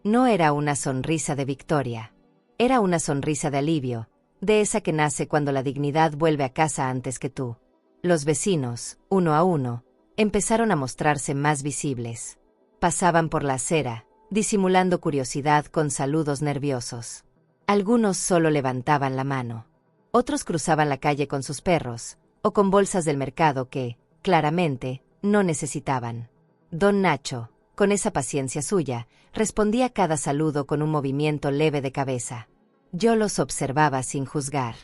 No era una sonrisa de victoria. Era una sonrisa de alivio, de esa que nace cuando la dignidad vuelve a casa antes que tú. Los vecinos, uno a uno, empezaron a mostrarse más visibles. Pasaban por la acera, disimulando curiosidad con saludos nerviosos. Algunos solo levantaban la mano. Otros cruzaban la calle con sus perros, o con bolsas del mercado que, claramente, no necesitaban. Don Nacho, con esa paciencia suya, respondía a cada saludo con un movimiento leve de cabeza. Yo los observaba sin juzgar.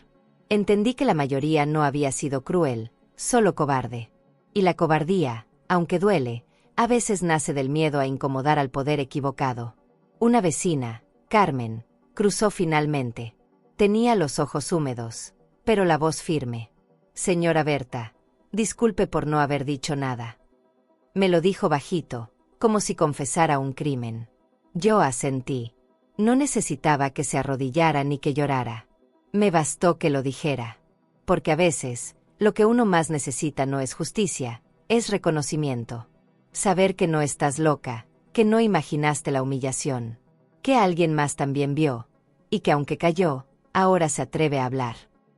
Entendí que la mayoría no había sido cruel, solo cobarde. Y la cobardía, aunque duele, a veces nace del miedo a incomodar al poder equivocado. Una vecina, Carmen, cruzó finalmente. Tenía los ojos húmedos, pero la voz firme. Señora Berta, disculpe por no haber dicho nada. Me lo dijo bajito, como si confesara un crimen. Yo asentí. No necesitaba que se arrodillara ni que llorara. Me bastó que lo dijera. Porque a veces, lo que uno más necesita no es justicia, es reconocimiento. Saber que no estás loca, que no imaginaste la humillación, que alguien más también vio, y que aunque cayó, ahora se atreve a hablar.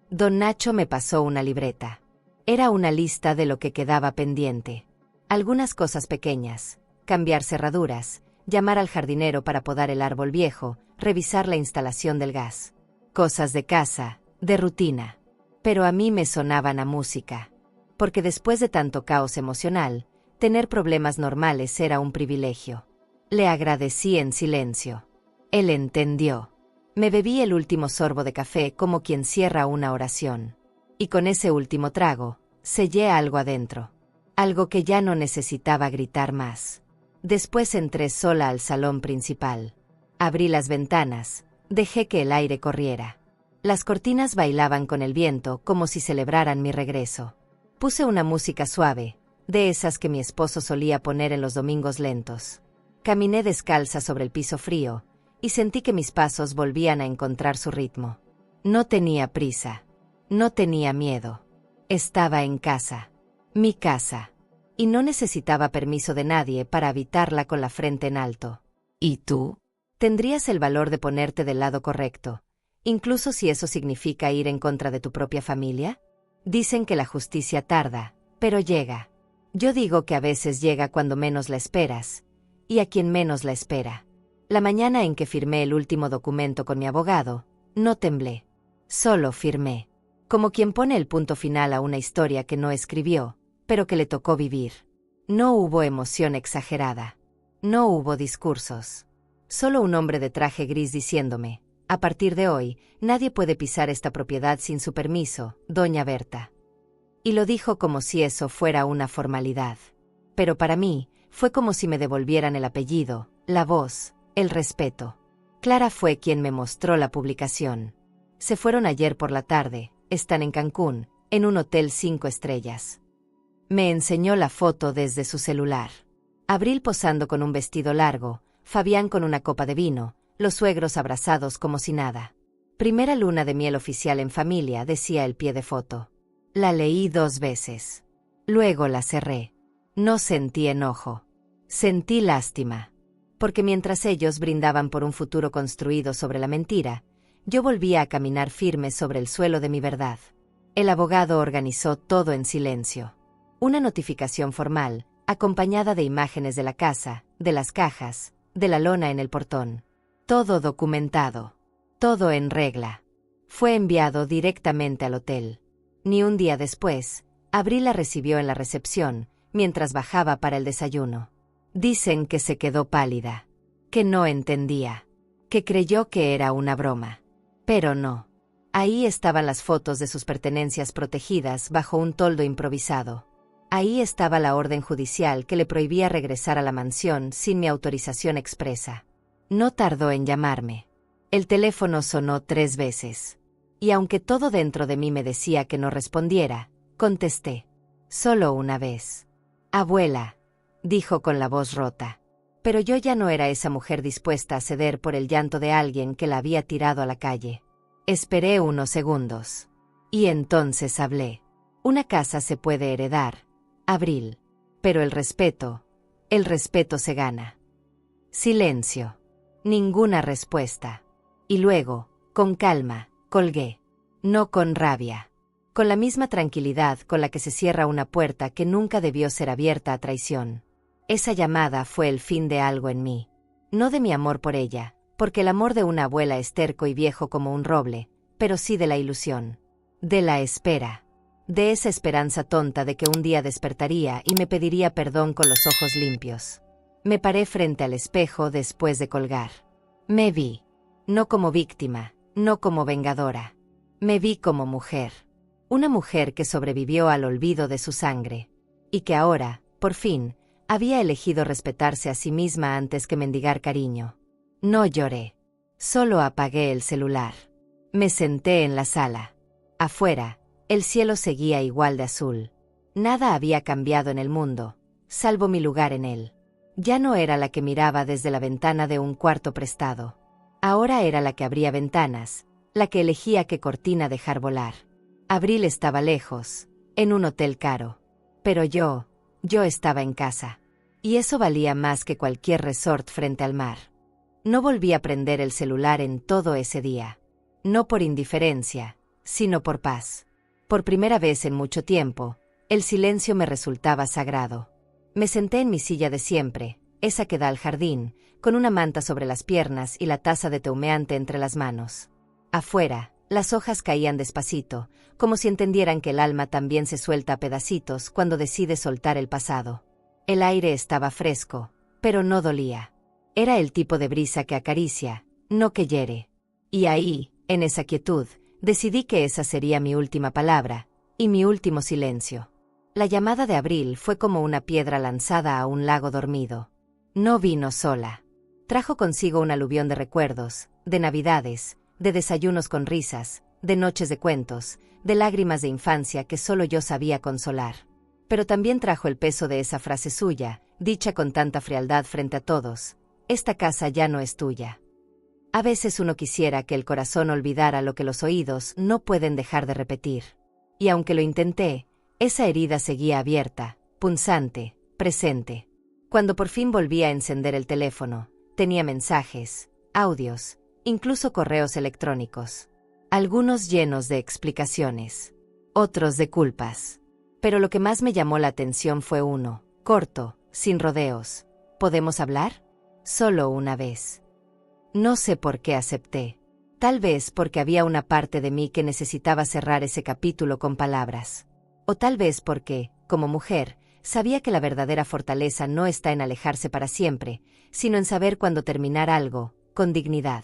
Don Nacho me pasó una libreta. Era una lista de lo que quedaba pendiente. Algunas cosas pequeñas, cambiar cerraduras, llamar al jardinero para podar el árbol viejo, revisar la instalación del gas. Cosas de casa, de rutina. Pero a mí me sonaban a música. Porque después de tanto caos emocional, tener problemas normales era un privilegio. Le agradecí en silencio. Él entendió. Me bebí el último sorbo de café como quien cierra una oración. Y con ese último trago, sellé algo adentro. Algo que ya no necesitaba gritar más. Después entré sola al salón principal. Abrí las ventanas, dejé que el aire corriera. Las cortinas bailaban con el viento como si celebraran mi regreso. Puse una música suave, de esas que mi esposo solía poner en los domingos lentos. Caminé descalza sobre el piso frío, y sentí que mis pasos volvían a encontrar su ritmo. No tenía prisa. No tenía miedo. Estaba en casa. Mi casa. Y no necesitaba permiso de nadie para habitarla con la frente en alto. ¿Y tú? ¿Tendrías el valor de ponerte del lado correcto, incluso si eso significa ir en contra de tu propia familia? Dicen que la justicia tarda, pero llega. Yo digo que a veces llega cuando menos la esperas, y a quien menos la espera. La mañana en que firmé el último documento con mi abogado, no temblé. Solo firmé. Como quien pone el punto final a una historia que no escribió, pero que le tocó vivir. No hubo emoción exagerada. No hubo discursos. Solo un hombre de traje gris diciéndome, a partir de hoy, nadie puede pisar esta propiedad sin su permiso, doña Berta. Y lo dijo como si eso fuera una formalidad. Pero para mí, fue como si me devolvieran el apellido, La voz, el respeto. Clara fue quien me mostró la publicación. Se fueron ayer por la tarde, están en Cancún, en un hotel 5 estrellas. Me enseñó la foto desde su celular. Abril posando con un vestido largo, Fabián con una copa de vino, los suegros abrazados como si nada. Primera luna de miel oficial en familia, decía el pie de foto. La leí 2 veces. Luego la cerré. No sentí enojo. Sentí lástima. Porque mientras ellos brindaban por un futuro construido sobre la mentira, yo volvía a caminar firme sobre el suelo de mi verdad. El abogado organizó todo en silencio. Una notificación formal, acompañada de imágenes de la casa, de las cajas, de la lona en el portón. Todo documentado. Todo en regla. Fue enviado directamente al hotel. Ni un día después, Abril la recibió en la recepción, mientras bajaba para el desayuno. Dicen que se quedó pálida, que no entendía, que creyó que era una broma. Pero no. Ahí estaban las fotos de sus pertenencias protegidas bajo un toldo improvisado. Ahí estaba la orden judicial que le prohibía regresar a la mansión sin mi autorización expresa. No tardó en llamarme. El teléfono sonó 3 veces. Y aunque todo dentro de mí me decía que no respondiera, contesté. Solo una vez. Abuela, dijo con la voz rota. Pero yo ya no era esa mujer dispuesta a ceder por el llanto de alguien que la había tirado a la calle. Esperé unos segundos. Y entonces hablé. Una casa se puede heredar, Abril. Pero el respeto se gana. Silencio. Ninguna respuesta. Y luego, con calma, colgué. No con rabia. Con la misma tranquilidad con la que se cierra una puerta que nunca debió ser abierta a traición. Esa llamada fue el fin de algo en mí. No de mi amor por ella, porque el amor de una abuela es terco y viejo como un roble, pero sí de la ilusión. De la espera. De esa esperanza tonta de que un día despertaría y me pediría perdón con los ojos limpios. Me paré frente al espejo después de colgar. Me vi. No como víctima, no como vengadora. Me vi como mujer. Una mujer que sobrevivió al olvido de su sangre. Y que ahora, por fin, había elegido respetarse a sí misma antes que mendigar cariño. No lloré. Solo apagué el celular. Me senté en la sala. Afuera, el cielo seguía igual de azul. Nada había cambiado en el mundo, salvo mi lugar en él. Ya no era la que miraba desde la ventana de un cuarto prestado. Ahora era la que abría ventanas, la que elegía qué cortina dejar volar. Abril estaba lejos, en un hotel caro. Pero yo estaba en casa. Y eso valía más que cualquier resort frente al mar. No volví a prender el celular en todo ese día. No por indiferencia, sino por paz. Por primera vez en mucho tiempo, el silencio me resultaba sagrado. Me senté en mi silla de siempre, esa que da al jardín, con una manta sobre las piernas y la taza de té humeante entre las manos. Afuera, las hojas caían despacito, como si entendieran que el alma también se suelta a pedacitos cuando decide soltar el pasado. El aire estaba fresco, pero no dolía. Era el tipo de brisa que acaricia, no que hiere. Y ahí, en esa quietud, decidí que esa sería mi última palabra, y mi último silencio. La llamada de Abril fue como una piedra lanzada a un lago dormido. No vino sola. Trajo consigo un aluvión de recuerdos, de navidades, de desayunos con risas, de noches de cuentos, de lágrimas de infancia que solo yo sabía consolar. Pero también trajo el peso de esa frase suya, dicha con tanta frialdad frente a todos: esta casa ya no es tuya. A veces uno quisiera que el corazón olvidara lo que los oídos no pueden dejar de repetir. Y aunque lo intenté, esa herida seguía abierta, punzante, presente. Cuando por fin volví a encender el teléfono, tenía mensajes, audios, incluso correos electrónicos. Algunos llenos de explicaciones, otros de culpas. Pero lo que más me llamó la atención fue uno, corto, sin rodeos. ¿Podemos hablar? Solo una vez. No sé por qué acepté. Tal vez porque había una parte de mí que necesitaba cerrar ese capítulo con palabras. O tal vez porque, como mujer, sabía que la verdadera fortaleza no está en alejarse para siempre, sino en saber cuándo terminar algo, con dignidad.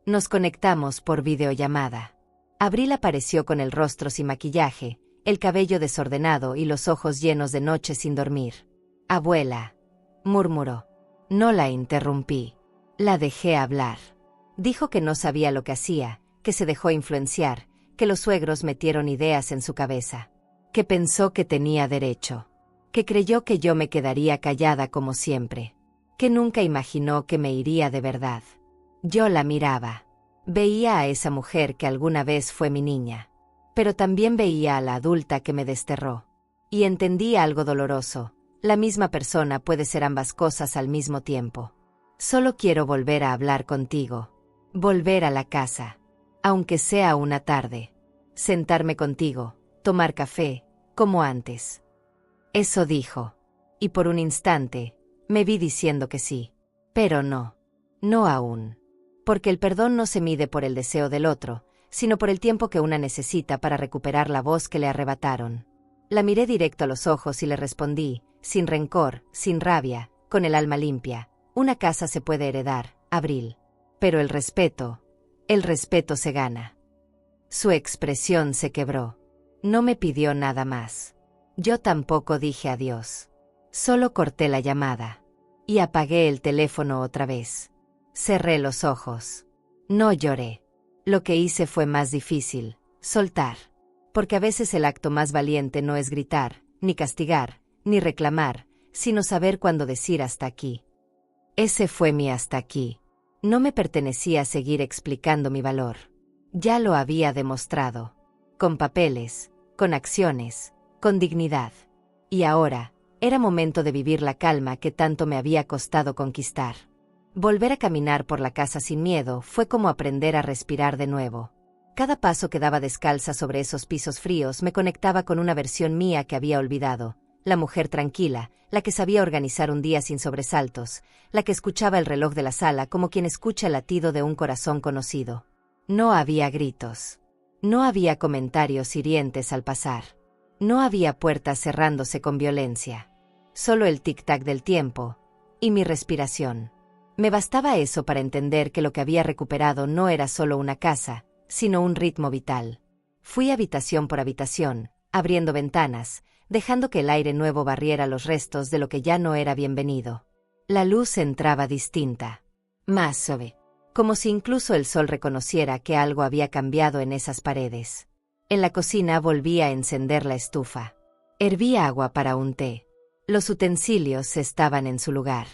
Nos conectamos por videollamada. Abril apareció con el rostro sin maquillaje, el cabello desordenado y los ojos llenos de noches sin dormir. «Abuela», murmuró. No la interrumpí. La dejé hablar. Dijo que no sabía lo que hacía, que se dejó influenciar, que los suegros metieron ideas en su cabeza, que pensó que tenía derecho, que creyó que yo me quedaría callada como siempre, que nunca imaginó que me iría de verdad. Yo la miraba. Veía a esa mujer que alguna vez fue mi niña, pero también veía a la adulta que me desterró. Y entendí algo doloroso: la misma persona puede ser ambas cosas al mismo tiempo. Solo quiero volver a hablar contigo, volver a la casa, aunque sea una tarde, sentarme contigo, tomar café, como antes. Eso dijo, y por un instante me vi diciendo que sí, pero no, no aún. Porque el perdón no se mide por el deseo del otro, sino por el tiempo que una necesita para recuperar la voz que le arrebataron. La miré directo a los ojos y le respondí, sin rencor, sin rabia, con el alma limpia: una casa se puede heredar, Abril. Pero el respeto se gana. Su expresión se quebró. No me pidió nada más. Yo tampoco dije adiós. Solo corté la llamada. Y apagué el teléfono otra vez. Cerré los ojos. No lloré. Lo que hice fue más difícil: soltar. Porque a veces el acto más valiente no es gritar, ni castigar, ni reclamar, sino saber cuándo decir hasta aquí. Ese fue mi hasta aquí. No me pertenecía seguir explicando mi valor. Ya lo había demostrado. Con papeles, con acciones, con dignidad. Y ahora, era momento de vivir la calma que tanto me había costado conquistar. Volver a caminar por la casa sin miedo fue como aprender a respirar de nuevo. Cada paso que daba descalza sobre esos pisos fríos me conectaba con una versión mía que había olvidado: la mujer tranquila, la que sabía organizar un día sin sobresaltos, la que escuchaba el reloj de la sala como quien escucha el latido de un corazón conocido. No había gritos. No había comentarios hirientes al pasar. No había puertas cerrándose con violencia. Solo el tic-tac del tiempo y mi respiración. Me bastaba eso para entender que lo que había recuperado no era solo una casa, sino un ritmo vital. Fui habitación por habitación, abriendo ventanas, dejando que el aire nuevo barriera los restos de lo que ya no era bienvenido. La luz entraba distinta, más suave, como si incluso el sol reconociera que algo había cambiado en esas paredes. En la cocina volví a encender la estufa. Hervía agua para un té. Los utensilios estaban en su lugar.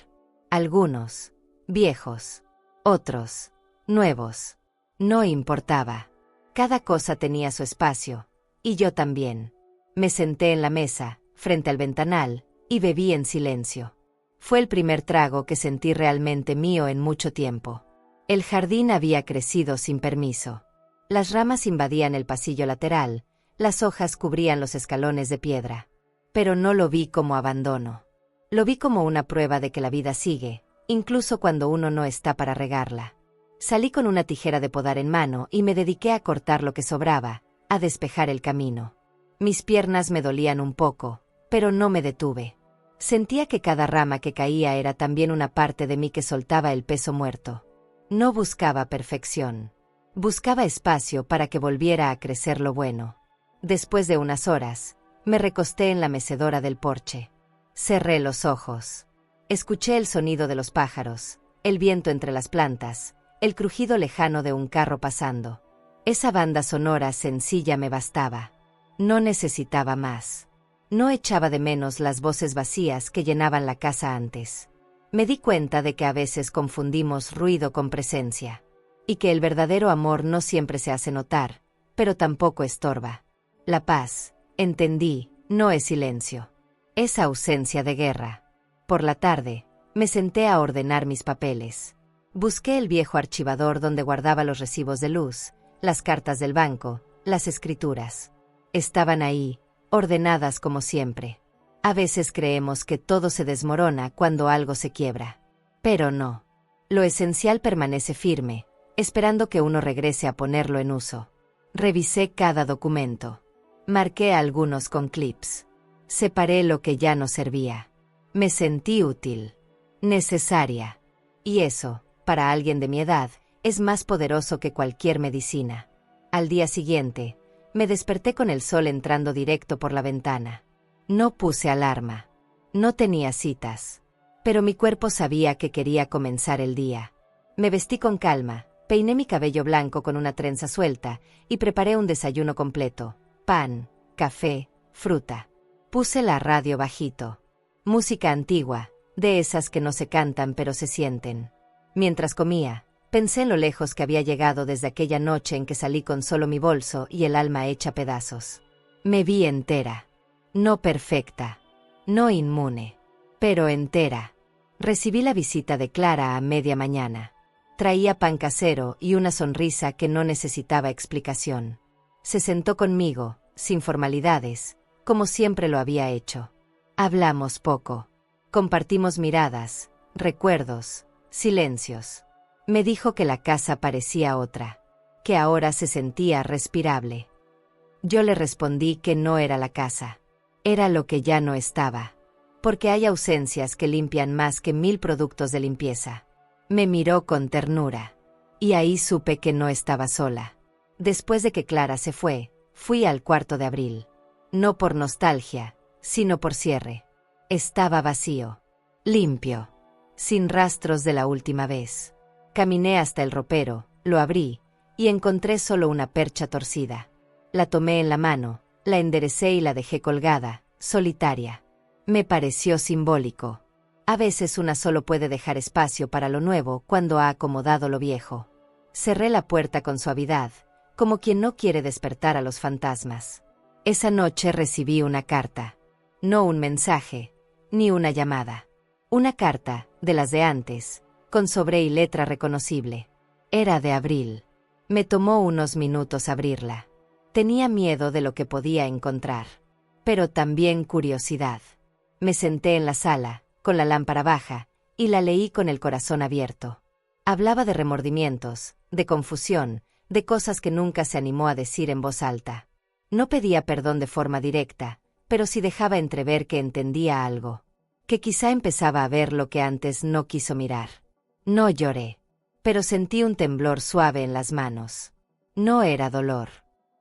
Algunos viejos, otros nuevos. No importaba. Cada cosa tenía su espacio, y yo también. Me senté en la mesa, frente al ventanal, y bebí en silencio. Fue el primer trago que sentí realmente mío en mucho tiempo. El jardín había crecido sin permiso. Las ramas invadían el pasillo lateral, las hojas cubrían los escalones de piedra. Pero no lo vi como abandono. Lo vi como una prueba de que la vida sigue, incluso cuando uno no está para regarla. Salí con una tijera de podar en mano y me dediqué a cortar lo que sobraba, a despejar el camino. Mis piernas me dolían un poco, pero no me detuve. Sentía que cada rama que caía era también una parte de mí que soltaba el peso muerto. No buscaba perfección. Buscaba espacio para que volviera a crecer lo bueno. Después de unas horas, me recosté en la mecedora del porche. Cerré los ojos. Escuché el sonido de los pájaros, el viento entre las plantas, el crujido lejano de un carro pasando. Esa banda sonora sencilla me bastaba. No necesitaba más. No echaba de menos las voces vacías que llenaban la casa antes. Me di cuenta de que a veces confundimos ruido con presencia. Y que el verdadero amor no siempre se hace notar, pero tampoco estorba. La paz, entendí, no es silencio. Es ausencia de guerra. Por la tarde, me senté a ordenar mis papeles. Busqué el viejo archivador donde guardaba los recibos de luz, las cartas del banco, las escrituras. Estaban ahí, ordenadas como siempre. A veces creemos que todo se desmorona cuando algo se quiebra. Pero no. Lo esencial permanece firme, esperando que uno regrese a ponerlo en uso. Revisé cada documento. Marqué algunos con clips. Separé lo que ya no servía. Me sentí útil. Necesaria. Y eso, para alguien de mi edad, es más poderoso que cualquier medicina. Al día siguiente, me desperté con el sol entrando directo por la ventana. No puse alarma. No tenía citas. Pero mi cuerpo sabía que quería comenzar el día. Me vestí con calma, peiné mi cabello blanco con una trenza suelta y preparé un desayuno completo: pan, café, fruta. Puse la radio bajito. Música antigua, de esas que no se cantan pero se sienten. Mientras comía, pensé en lo lejos que había llegado desde aquella noche en que salí con solo mi bolso y el alma hecha pedazos. Me vi entera. No perfecta. No inmune. Pero entera. Recibí la visita de Clara a media mañana. Traía pan casero y una sonrisa que no necesitaba explicación. Se sentó conmigo, sin formalidades, como siempre lo había hecho. Hablamos poco. Compartimos miradas, recuerdos, silencios. Me dijo que la casa parecía otra, que ahora se sentía respirable. Yo le respondí que no era la casa, era lo que ya no estaba, porque hay ausencias que limpian más que 1000 productos de limpieza. Me miró con ternura, y ahí supe que no estaba sola. Después de que Clara se fue, fui al cuarto de Abril. No por nostalgia, sino por cierre. Estaba vacío, limpio, sin rastros de la última vez. Caminé hasta el ropero, lo abrí, y encontré solo una percha torcida. La tomé en la mano, la enderecé y la dejé colgada, solitaria. Me pareció simbólico. A veces una solo puede dejar espacio para lo nuevo cuando ha acomodado lo viejo. Cerré la puerta con suavidad, como quien no quiere despertar a los fantasmas. Esa noche recibí una carta. No un mensaje, ni una llamada. Una carta, de las de antes, con sobre y letra reconocible. Era de Abril. Me tomó unos minutos abrirla. Tenía miedo de lo que podía encontrar, pero también curiosidad. Me senté en la sala, con la lámpara baja, y la leí con el corazón abierto. Hablaba de remordimientos, de confusión, de cosas que nunca se animó a decir en voz alta. No pedía perdón de forma directa, pero sí dejaba entrever que entendía algo, que quizá empezaba a ver lo que antes no quiso mirar. No lloré, pero sentí un temblor suave en las manos. No era dolor.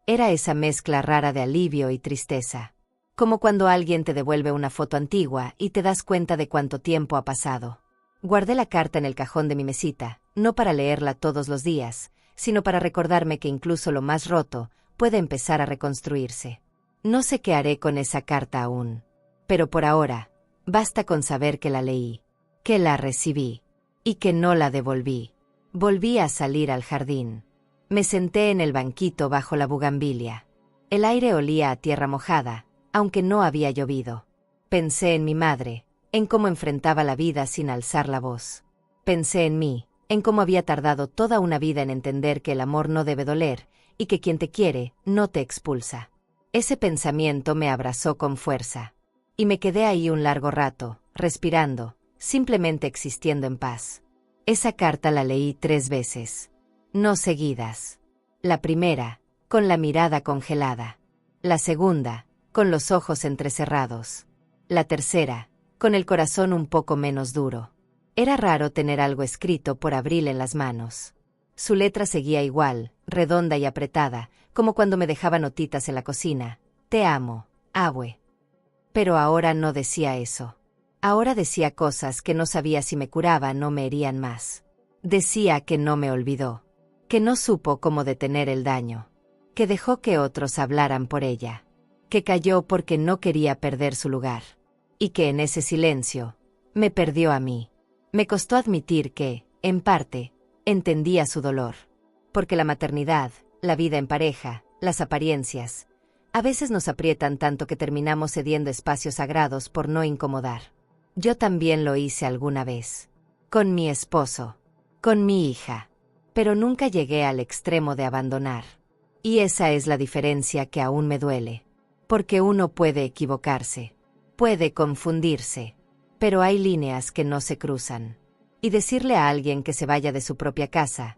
Era esa mezcla rara de alivio y tristeza. Como cuando alguien te devuelve una foto antigua y te das cuenta de cuánto tiempo ha pasado. Guardé la carta en el cajón de mi mesita, no para leerla todos los días, sino para recordarme que incluso lo más roto puede empezar a reconstruirse. No sé qué haré con esa carta aún. Pero por ahora, basta con saber que la leí, que la recibí, y que no la devolví. Volví a salir al jardín. Me senté en el banquito bajo la bugambilia. El aire olía a tierra mojada, aunque no había llovido. Pensé en mi madre, en cómo enfrentaba la vida sin alzar la voz. Pensé en mí, en cómo había tardado toda una vida en entender que el amor no debe doler, y que quien te quiere no te expulsa. Ese pensamiento me abrazó con fuerza. Y me quedé ahí un largo rato, respirando, simplemente existiendo en paz. Esa carta la leí 3 veces. No seguidas. La primera, con la mirada congelada. La segunda, con los ojos entrecerrados. La tercera, con el corazón un poco menos duro. Era raro tener algo escrito por Abril en las manos. Su letra seguía igual, redonda y apretada, como cuando me dejaba notitas en la cocina. Te amo, Abue. Pero ahora no decía eso. Ahora decía cosas que no sabía si me curaban o me herían más. Decía que no me olvidó, que no supo cómo detener el daño, que dejó que otros hablaran por ella, que calló porque no quería perder su lugar, y que en ese silencio, me perdió a mí. Me costó admitir que, en parte, entendía su dolor, porque la maternidad, la vida en pareja, las apariencias, a veces nos aprietan tanto que terminamos cediendo espacios sagrados por no incomodar. Yo también lo hice alguna vez. Con mi esposo. Con mi hija. Pero nunca llegué al extremo de abandonar. Y esa es la diferencia que aún me duele. Porque uno puede equivocarse. Puede confundirse. Pero hay líneas que no se cruzan. Y decirle a alguien que se vaya de su propia casa,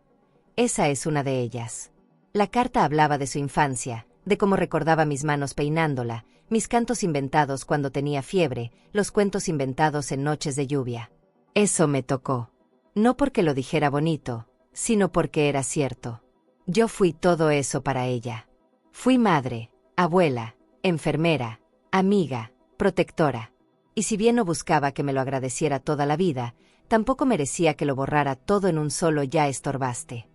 esa es una de ellas. La carta hablaba de su infancia, de cómo recordaba mis manos peinándola, mis cantos inventados cuando tenía fiebre, los cuentos inventados en noches de lluvia. Eso me tocó. No porque lo dijera bonito, sino porque era cierto. Yo fui todo eso para ella. Fui madre, abuela, enfermera, amiga, protectora. Y si bien no buscaba que me lo agradeciera toda la vida, tampoco merecía que lo borrara todo en un solo "ya estorbaste".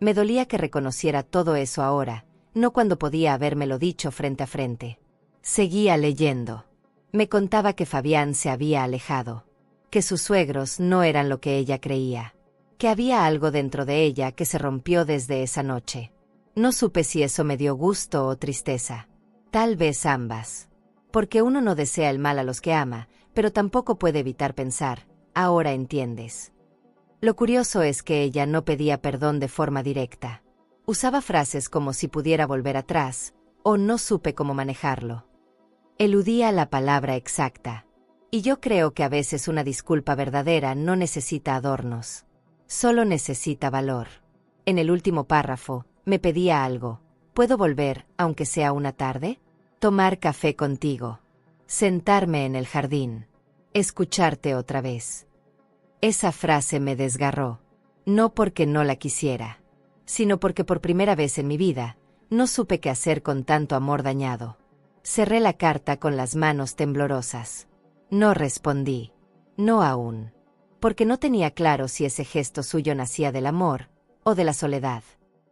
Me dolía que reconociera todo eso ahora, no cuando podía habérmelo dicho frente a frente. Seguía leyendo. Me contaba que Fabián se había alejado, que sus suegros no eran lo que ella creía, que había algo dentro de ella que se rompió desde esa noche. No supe si eso me dio gusto o tristeza. Tal vez ambas. Porque uno no desea el mal a los que ama, pero tampoco puede evitar pensar, ahora entiendes. Lo curioso es que ella no pedía perdón de forma directa. Usaba frases como "si pudiera volver atrás", o "no supe cómo manejarlo". Eludía la palabra exacta. Y yo creo que a veces una disculpa verdadera no necesita adornos. Solo necesita valor. En el último párrafo, me pedía algo. ¿Puedo volver, aunque sea una tarde? Tomar café contigo. Sentarme en el jardín. Escucharte otra vez. Esa frase me desgarró. No porque no la quisiera, sino porque por primera vez en mi vida, no supe qué hacer con tanto amor dañado. Cerré la carta con las manos temblorosas. No respondí. No aún. Porque no tenía claro si ese gesto suyo nacía del amor o de la soledad.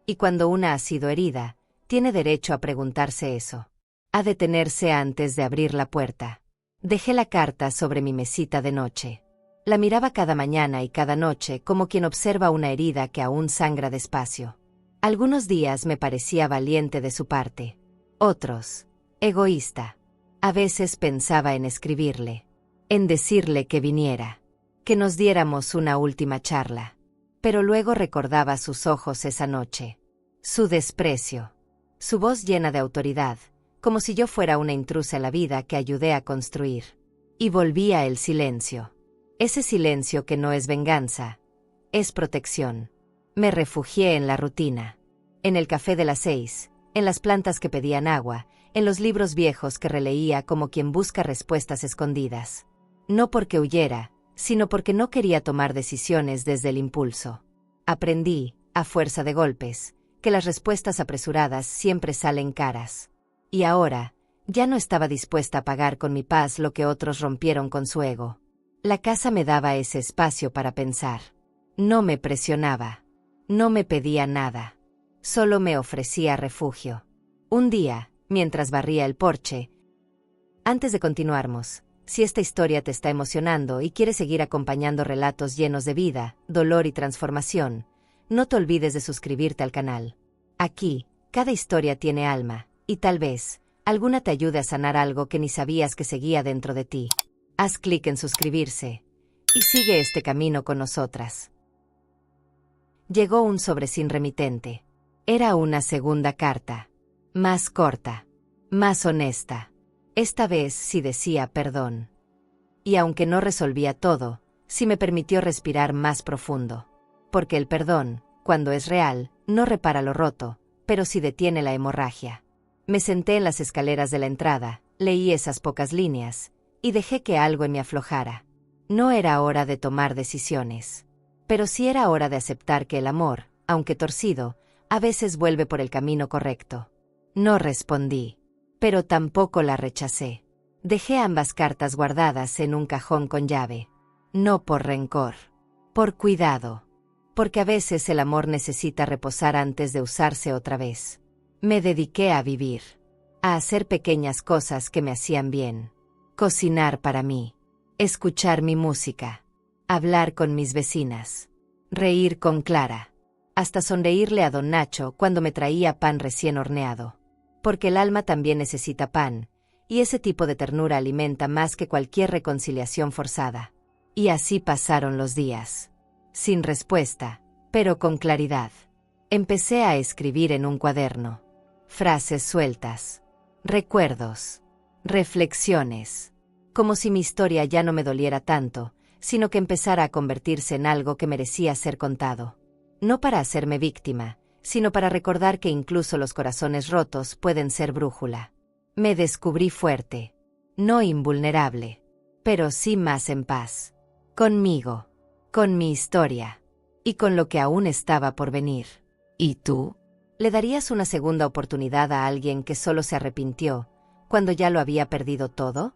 Y cuando una ha sido herida, tiene derecho a preguntarse eso. A detenerse antes de abrir la puerta. Dejé la carta sobre mi mesita de noche. La miraba cada mañana y cada noche como quien observa una herida que aún sangra despacio. Algunos días me parecía valiente de su parte. Otros, egoísta. A veces pensaba en escribirle, en decirle que viniera, que nos diéramos una última charla. Pero luego recordaba sus ojos esa noche, su desprecio, su voz llena de autoridad, como si yo fuera una intrusa en la vida que ayudé a construir. Y volvía el silencio. Ese silencio que no es venganza, es protección. Me refugié en la rutina, en el café de las 6, en las plantas que pedían agua, en los libros viejos que releía como quien busca respuestas escondidas. No porque huyera, sino porque no quería tomar decisiones desde el impulso. Aprendí, a fuerza de golpes, que las respuestas apresuradas siempre salen caras. Y ahora, ya no estaba dispuesta a pagar con mi paz lo que otros rompieron con su ego. La casa me daba ese espacio para pensar. No me presionaba. No me pedía nada. Solo me ofrecía refugio. Un día, mientras barría el porche. Antes de continuarmos, si esta historia te está emocionando y quieres seguir acompañando relatos llenos de vida, dolor y transformación, no te olvides de suscribirte al canal. Aquí, cada historia tiene alma, y tal vez, alguna te ayude a sanar algo que ni sabías que seguía dentro de ti. Haz clic en suscribirse, y sigue este camino con nosotras. Llegó un sobre sin remitente. Era una segunda carta. Más corta. Más honesta. Esta vez sí decía perdón. Y aunque no resolvía todo, sí me permitió respirar más profundo. Porque el perdón, cuando es real, no repara lo roto, pero sí detiene la hemorragia. Me senté en las escaleras de la entrada, leí esas pocas líneas, y dejé que algo en mí aflojara. No era hora de tomar decisiones. Pero sí era hora de aceptar que el amor, aunque torcido, a veces vuelve por el camino correcto. No respondí. Pero tampoco la rechacé. Dejé ambas cartas guardadas en un cajón con llave. No por rencor. Por cuidado. Porque a veces el amor necesita reposar antes de usarse otra vez. Me dediqué a vivir. A hacer pequeñas cosas que me hacían bien. Cocinar para mí. Escuchar mi música. Hablar con mis vecinas. Reír con Clara. Hasta sonreírle a don Nacho cuando me traía pan recién horneado. Porque el alma también necesita pan, y ese tipo de ternura alimenta más que cualquier reconciliación forzada. Y así pasaron los días. Sin respuesta, pero con claridad. Empecé a escribir en un cuaderno. Frases sueltas. Recuerdos. Reflexiones. Como si mi historia ya no me doliera tanto, sino que empezara a convertirse en algo que merecía ser contado. No para hacerme víctima, sino para recordar que incluso los corazones rotos pueden ser brújula. Me descubrí fuerte. No invulnerable. Pero sí más en paz. Conmigo. Con mi historia. Y con lo que aún estaba por venir. ¿Y tú? ¿Le darías una segunda oportunidad a alguien que solo se arrepintió, cuando ya lo había perdido todo?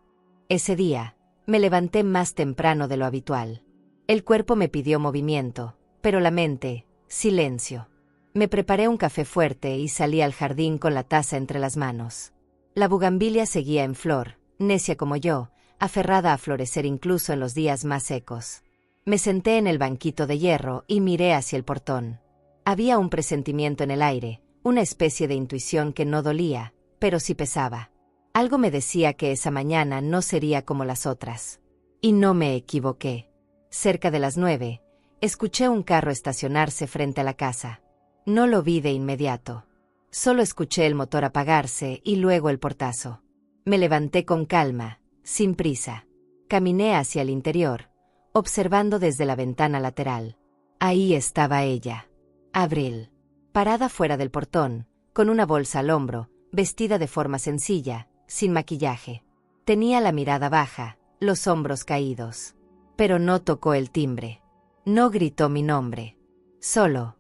Ese día, Me levanté más temprano de lo habitual. El cuerpo me pidió movimiento, pero la mente, silencio. Me preparé un café fuerte y salí al jardín con la taza entre las manos. La bugambilia seguía en flor, necia como yo, aferrada a florecer incluso en los días más secos. Me senté en el banquito de hierro y miré hacia el portón. Había un presentimiento en el aire, una especie de intuición que no dolía, pero sí pesaba. Algo me decía que esa mañana no sería como las otras. Y no me equivoqué. Cerca de las 9, escuché un carro estacionarse frente a la casa. No lo vi de inmediato. Solo escuché el motor apagarse y luego el portazo. Me levanté con calma, sin prisa. Caminé hacia el interior, observando desde la ventana lateral. Ahí estaba ella, Abril, parada fuera del portón, con una bolsa al hombro, vestida de forma sencilla, sin maquillaje. Tenía la mirada baja, los hombros caídos. Pero no tocó el timbre. No gritó mi nombre. Solo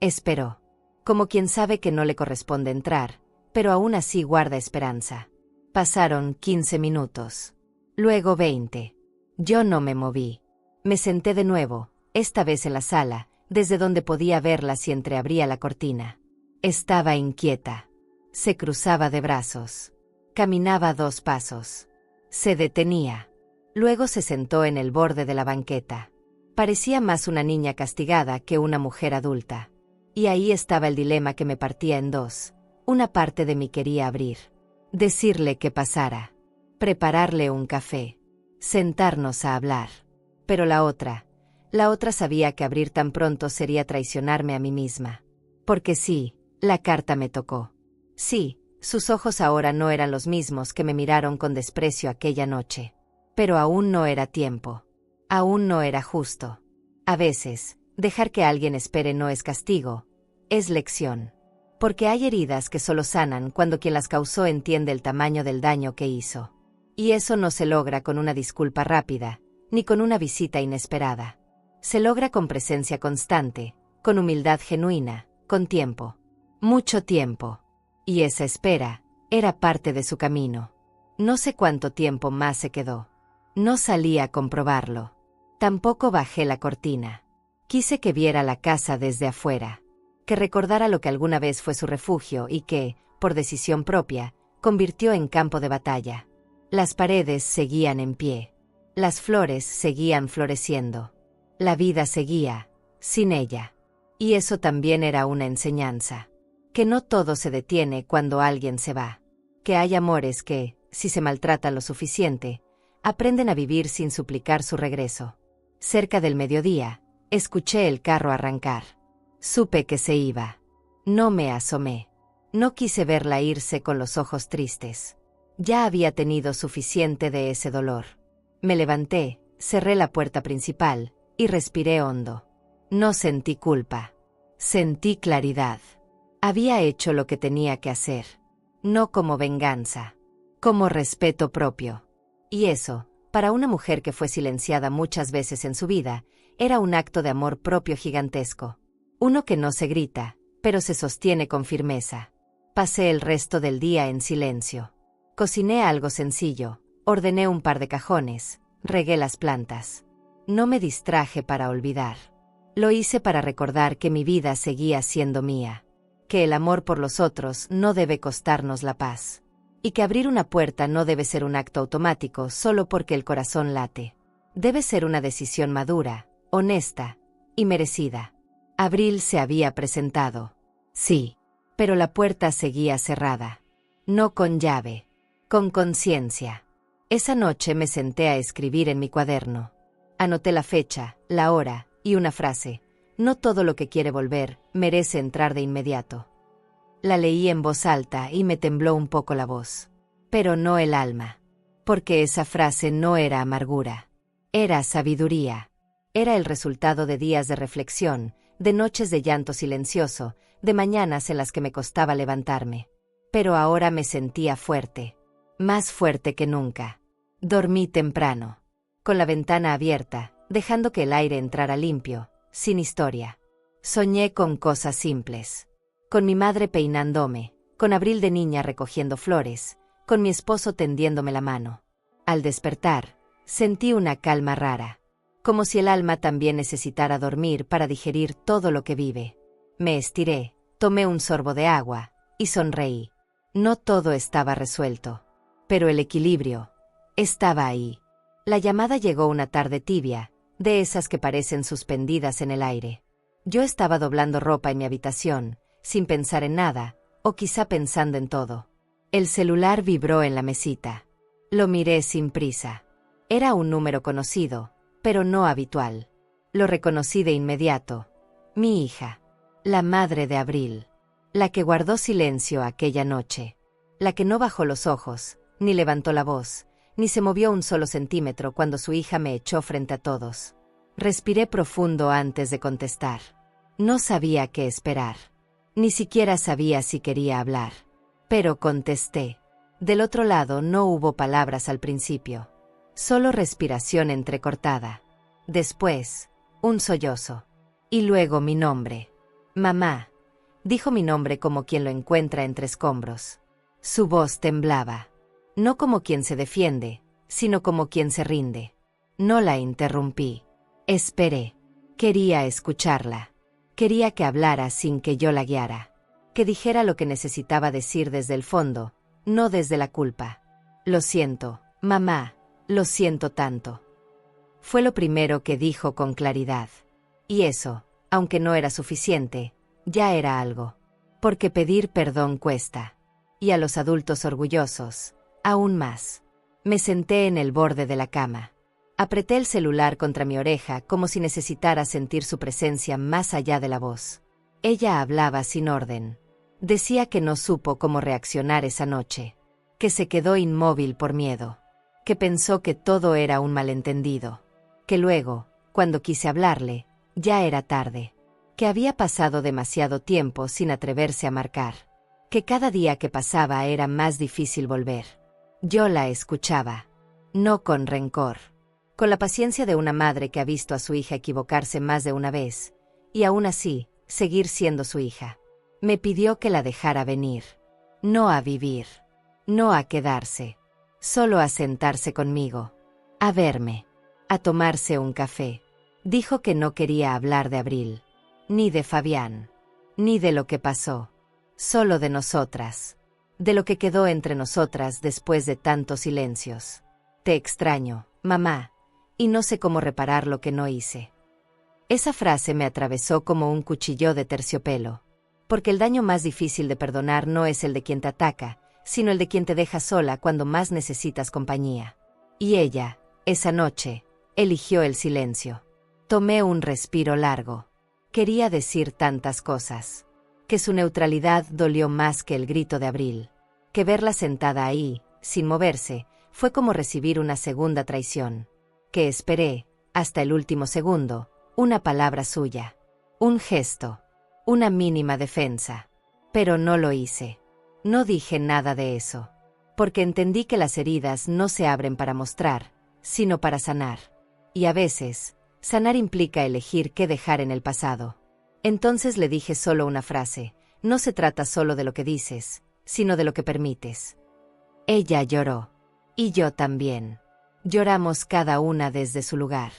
esperó, como quien sabe que no le corresponde entrar, pero aún así guarda esperanza. Pasaron 15 minutos. Luego 20. Yo no me moví. Me senté de nuevo, esta vez en la sala, desde donde podía verla si entreabría la cortina. Estaba inquieta. Se cruzaba de brazos. Caminaba 2 pasos. Se detenía. Luego se sentó en el borde de la banqueta. Parecía más una niña castigada que una mujer adulta. Y ahí estaba el dilema que me partía en 2. Una parte de mí quería abrir. Decirle que pasara. Prepararle un café. Sentarnos a hablar. Pero la otra sabía que abrir tan pronto sería traicionarme a mí misma. Porque sí, la carta me tocó. Sí, sus ojos ahora no eran los mismos que me miraron con desprecio aquella noche. Pero aún no era tiempo. Aún no era justo. A veces, dejar que alguien espere no es castigo, es lección. Porque hay heridas que solo sanan cuando quien las causó entiende el tamaño del daño que hizo. Y eso no se logra con una disculpa rápida, ni con una visita inesperada. Se logra con presencia constante, con humildad genuina, con tiempo. Mucho tiempo. Y esa espera era parte de su camino. No sé cuánto tiempo más se quedó. No salí a comprobarlo. Tampoco bajé la cortina. Quise que viera la casa desde afuera. Que recordara lo que alguna vez fue su refugio y que, por decisión propia, convirtió en campo de batalla. Las paredes seguían en pie. Las flores seguían floreciendo. La vida seguía, sin ella. Y eso también era una enseñanza. Que no todo se detiene cuando alguien se va. Que hay amores que, si se maltratan lo suficiente, aprenden a vivir sin suplicar su regreso. Cerca del mediodía, escuché el carro arrancar. Supe que se iba. No me asomé. No quise verla irse con los ojos tristes. Ya había tenido suficiente de ese dolor. Me levanté, cerré la puerta principal, y respiré hondo. No sentí culpa. Sentí claridad. Había hecho lo que tenía que hacer. No como venganza. Como respeto propio. Y eso, para una mujer que fue silenciada muchas veces en su vida, era un acto de amor propio gigantesco. Uno que no se grita, pero se sostiene con firmeza. Pasé el resto del día en silencio. Cociné algo sencillo, ordené un par de cajones, regué las plantas. No me distraje para olvidar. Lo hice para recordar que mi vida seguía siendo mía. Que el amor por los otros no debe costarnos la paz. Y que abrir una puerta no debe ser un acto automático solo porque el corazón late. Debe ser una decisión madura, honesta y merecida. Abril se había presentado. Sí, pero la puerta seguía cerrada. No con llave, con conciencia. Esa noche me senté a escribir en mi cuaderno. Anoté la fecha, la hora y una frase. No todo lo que quiere volver merece entrar de inmediato. La leí en voz alta y me tembló un poco la voz. Pero no el alma. Porque esa frase no era amargura. Era sabiduría. Era el resultado de días de reflexión, de noches de llanto silencioso, de mañanas en las que me costaba levantarme. Pero ahora me sentía fuerte. Más fuerte que nunca. Dormí temprano. Con la ventana abierta, dejando que el aire entrara limpio, sin historia. Soñé con cosas simples. Con mi madre peinándome, con Abril de niña recogiendo flores, con mi esposo tendiéndome la mano. Al despertar, Sentí una calma rara, como si el alma también necesitara dormir para digerir todo lo que vive. Me estiré, tomé un sorbo de agua, y sonreí. No todo estaba resuelto, pero el equilibrio estaba ahí. La llamada llegó una tarde tibia, de esas que parecen suspendidas en el aire. Yo estaba doblando ropa en mi habitación, sin pensar en nada, o quizá pensando en todo. El celular vibró en la mesita. Lo miré sin prisa. Era un número conocido, pero no habitual. Lo reconocí de inmediato. Mi hija. La madre de Abril. La que guardó silencio aquella noche. La que no bajó los ojos, ni levantó la voz, ni se movió un solo centímetro cuando su hija me echó frente a todos. Respiré profundo antes de contestar. No sabía qué esperar. Ni siquiera sabía si quería hablar. Pero contesté. Del otro lado no hubo palabras al principio. Solo respiración entrecortada. Después, un sollozo. Y luego mi nombre. Mamá. Dijo mi nombre como quien lo encuentra entre escombros. Su voz temblaba. No como quien se defiende, sino como quien se rinde. No la interrumpí. Esperé. Quería escucharla. Quería que hablara sin que yo la guiara. Que dijera lo que necesitaba decir desde el fondo, no desde la culpa. Lo siento, mamá, lo siento tanto. Fue lo primero que dijo con claridad. Y eso, aunque no era suficiente, ya era algo. Porque pedir perdón cuesta. Y a los adultos orgullosos, aún más. Me senté en el borde de la cama. Apreté el celular contra mi oreja como si necesitara sentir su presencia más allá de la voz. Ella hablaba sin orden. Decía que no supo cómo reaccionar esa noche. Que se quedó inmóvil por miedo. Que pensó que todo era un malentendido. Que luego, cuando quise hablarle, ya era tarde. Que había pasado demasiado tiempo sin atreverse a marcar. Que cada día que pasaba era más difícil volver. Yo la escuchaba. No con rencor. Con la paciencia de una madre que ha visto a su hija equivocarse más de una vez, y aún así, seguir siendo su hija. Me pidió que la dejara venir. No a vivir. No a quedarse. Solo a sentarse conmigo. A verme. A tomarse un café. Dijo que no quería hablar de Abril. Ni de Fabián. Ni de lo que pasó. Solo de nosotras. De lo que quedó entre nosotras después de tantos silencios. Te extraño, mamá, y no sé cómo reparar lo que no hice. Esa frase me atravesó como un cuchillo de terciopelo. Porque el daño más difícil de perdonar no es el de quien te ataca, sino el de quien te deja sola cuando más necesitas compañía. Y ella, esa noche, eligió el silencio. Tomé un respiro largo. Quería decir tantas cosas. Que su neutralidad dolió más que el grito de Abril. Que verla sentada ahí, sin moverse, fue como recibir una segunda traición. Que esperé, hasta el último segundo, una palabra suya. Un gesto. Una mínima defensa. Pero no lo hice. No dije nada de eso. Porque entendí que las heridas no se abren para mostrar, sino para sanar. Y a veces, sanar implica elegir qué dejar en el pasado. Entonces le dije solo una frase. No se trata solo de lo que dices, sino de lo que permites. Ella lloró. Y yo también. Lloramos cada una desde su lugar.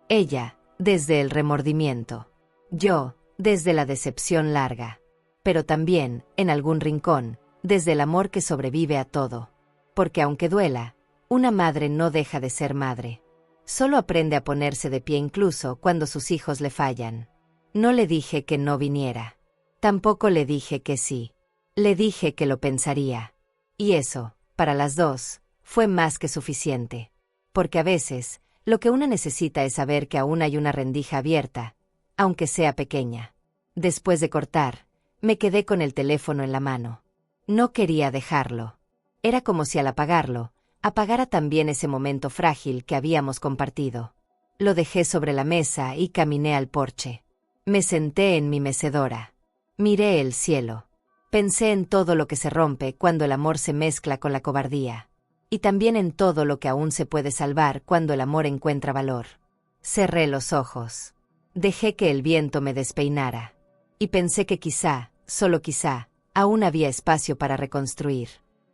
Ella, desde el remordimiento. Yo, desde la decepción larga. Pero también, en algún rincón, desde el amor que sobrevive a todo. Porque aunque duela, una madre no deja de ser madre. Solo aprende a ponerse de pie incluso cuando sus hijos le fallan. No le dije que no viniera. Tampoco le dije que sí. Le dije que lo pensaría. Y eso, para las dos, fue más que suficiente. Porque a veces, lo que una necesita es saber que aún hay una rendija abierta, aunque sea pequeña. Después de cortar, me quedé con el teléfono en la mano. No quería dejarlo. Era como si al apagarlo, apagara también ese momento frágil que habíamos compartido. Lo dejé sobre la mesa y caminé al porche. Me senté en mi mecedora. Miré el cielo. Pensé en todo lo que se rompe cuando el amor se mezcla con la cobardía. Y también en todo lo que aún se puede salvar cuando el amor encuentra valor. Cerré los ojos. Dejé que el viento me despeinara. Y pensé que quizá, solo quizá, aún había espacio para reconstruir.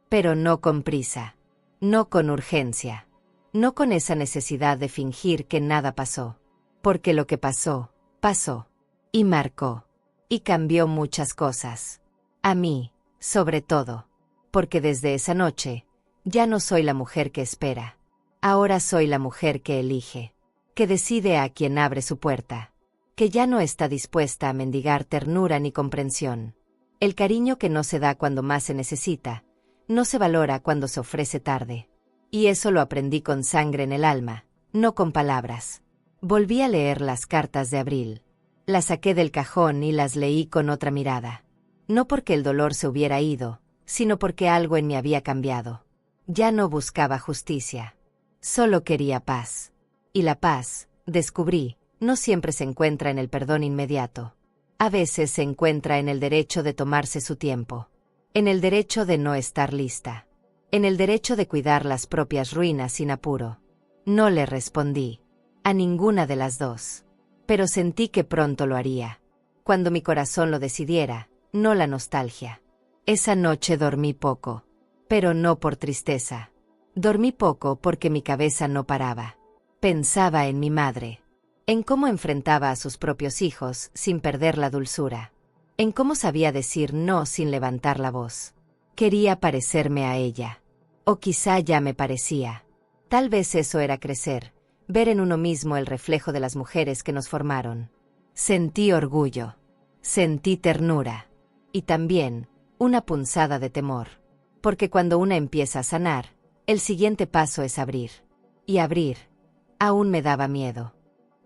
Pero no con prisa. No con urgencia. no con esa necesidad de fingir que nada pasó. Porque lo que pasó, pasó. Y marcó. Y cambió muchas cosas. A mí, sobre todo. Porque desde esa noche, ya no soy la mujer que espera. Ahora soy la mujer que elige. Que decide a quien abre su puerta. Que ya no está dispuesta a mendigar ternura ni comprensión. El cariño que no se da cuando más se necesita, no se valora cuando se ofrece tarde. Y eso lo aprendí con sangre en el alma, no con palabras. Volví a leer las cartas de Abril. Las saqué del cajón y las leí con otra mirada. No porque el dolor se hubiera ido, sino porque algo en mí había cambiado. Ya no buscaba justicia. Solo quería paz. Y la paz, descubrí, no siempre se encuentra en el perdón inmediato. A veces se encuentra en el derecho de tomarse su tiempo. En el derecho de no estar lista. En el derecho de cuidar las propias ruinas sin apuro. No le respondí. A ninguna de las dos. Pero sentí que pronto lo haría. Cuando mi corazón lo decidiera, no la nostalgia. Esa noche dormí poco. Pero no por tristeza. Dormí poco porque mi cabeza no paraba. Pensaba en mi madre. En cómo enfrentaba a sus propios hijos sin perder la dulzura. En cómo sabía decir no sin levantar la voz. Quería parecerme a ella. O quizá ya me parecía. Tal vez eso era crecer, ver en uno mismo el reflejo de las mujeres que nos formaron. Sentí orgullo. Sentí ternura. Y también, una punzada de temor. Porque cuando una empieza a sanar, el siguiente paso es abrir. Y abrir, aún me daba miedo.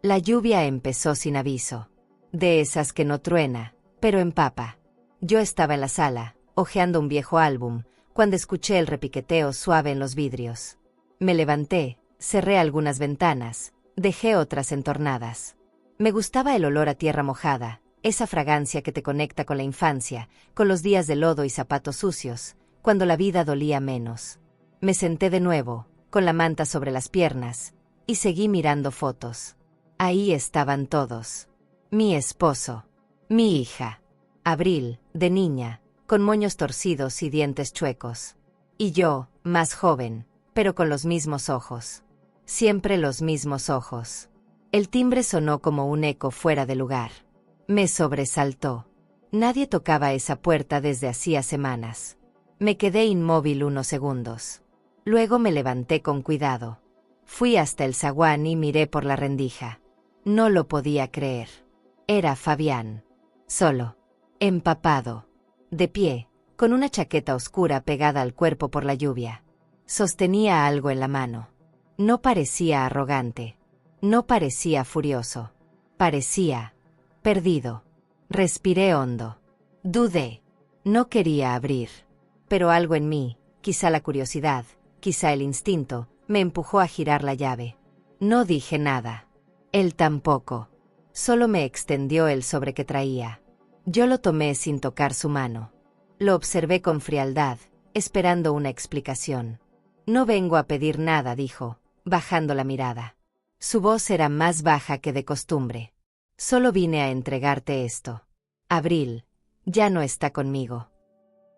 La lluvia empezó sin aviso. De esas que no truena, pero empapa. Yo estaba en la sala, hojeando un viejo álbum, cuando escuché el repiqueteo suave en los vidrios. Me levanté, cerré algunas ventanas, dejé otras entornadas. Me gustaba el olor a tierra mojada, esa fragancia que te conecta con la infancia, con los días de lodo y zapatos sucios, cuando la vida dolía menos. Me senté de nuevo, con la manta sobre las piernas, y seguí mirando fotos. Ahí estaban todos. Mi esposo. Mi hija. Abril, de niña, con moños torcidos y dientes chuecos. Y yo, más joven, pero con los mismos ojos. Siempre los mismos ojos. El timbre sonó como un eco fuera de lugar. Me sobresaltó. Nadie tocaba esa puerta desde hacía semanas. Me quedé inmóvil unos segundos. Luego me levanté con cuidado. Fui hasta el zaguán y miré por la rendija. No lo podía creer. Era Fabián. Solo. Empapado. De pie, con una chaqueta oscura pegada al cuerpo por la lluvia. Sostenía algo en la mano. No parecía arrogante. No parecía furioso. Parecía perdido. Respiré hondo. Dudé. No quería abrir. Pero algo en mí, quizá la curiosidad, quizá el instinto, me empujó a girar la llave. No dije nada. Él tampoco. Solo me extendió el sobre que traía. Yo lo tomé sin tocar su mano. Lo observé con frialdad, esperando una explicación. No vengo a pedir nada, dijo, bajando la mirada. Su voz era más baja que de costumbre. Solo vine a entregarte esto. Abril, ya no está conmigo.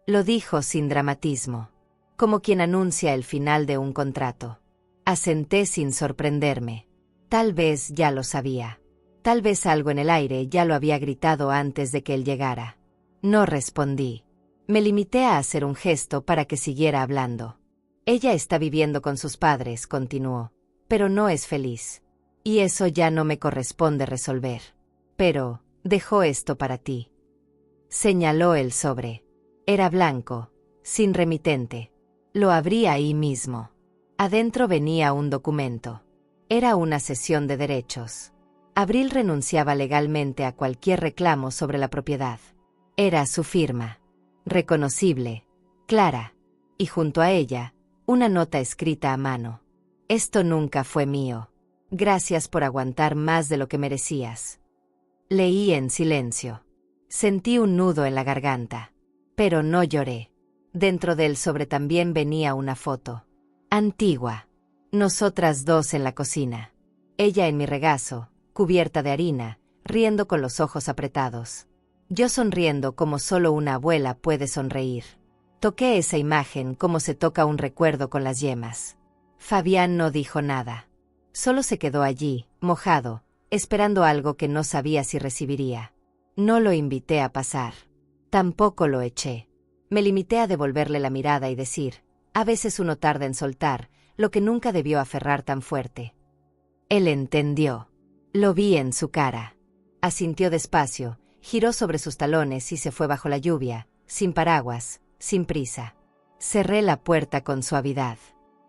Lo dijo sin dramatismo, como quien anuncia el final de un contrato. Asenté sin sorprenderme. Tal vez ya lo sabía. Tal vez algo en el aire ya lo había gritado antes de que él llegara. No respondí. Me limité a hacer un gesto para que siguiera hablando. Ella está viviendo con sus padres, continuó, pero no es feliz. Y eso ya no me corresponde resolver. Pero, dejo esto para ti. Señaló el sobre. Era blanco, sin remitente. Lo abrí ahí mismo. Adentro venía un documento. Era una cesión de derechos. Abril renunciaba legalmente a cualquier reclamo sobre la propiedad. Era su firma. Reconocible, clara. Y junto a ella, una nota escrita a mano. Esto nunca fue mío. Gracias por aguantar más de lo que merecías. Leí en silencio. Sentí un nudo en la garganta. Pero no lloré. Dentro del sobre también venía una foto. Antigua. Nosotras dos en la cocina. Ella en mi regazo, cubierta de harina, riendo con los ojos apretados. Yo sonriendo como solo una abuela puede sonreír. Toqué esa imagen como se toca un recuerdo con las yemas. Fabián no dijo nada. Solo se quedó allí, mojado, esperando algo que no sabía si recibiría. No lo invité a pasar. Tampoco lo eché. Me limité a devolverle la mirada y decir, a veces uno tarda en soltar, lo que nunca debió aferrar tan fuerte. Él entendió. Lo vi en su cara. Asintió despacio, giró sobre sus talones y se fue bajo la lluvia, sin paraguas, sin prisa. Cerré la puerta con suavidad.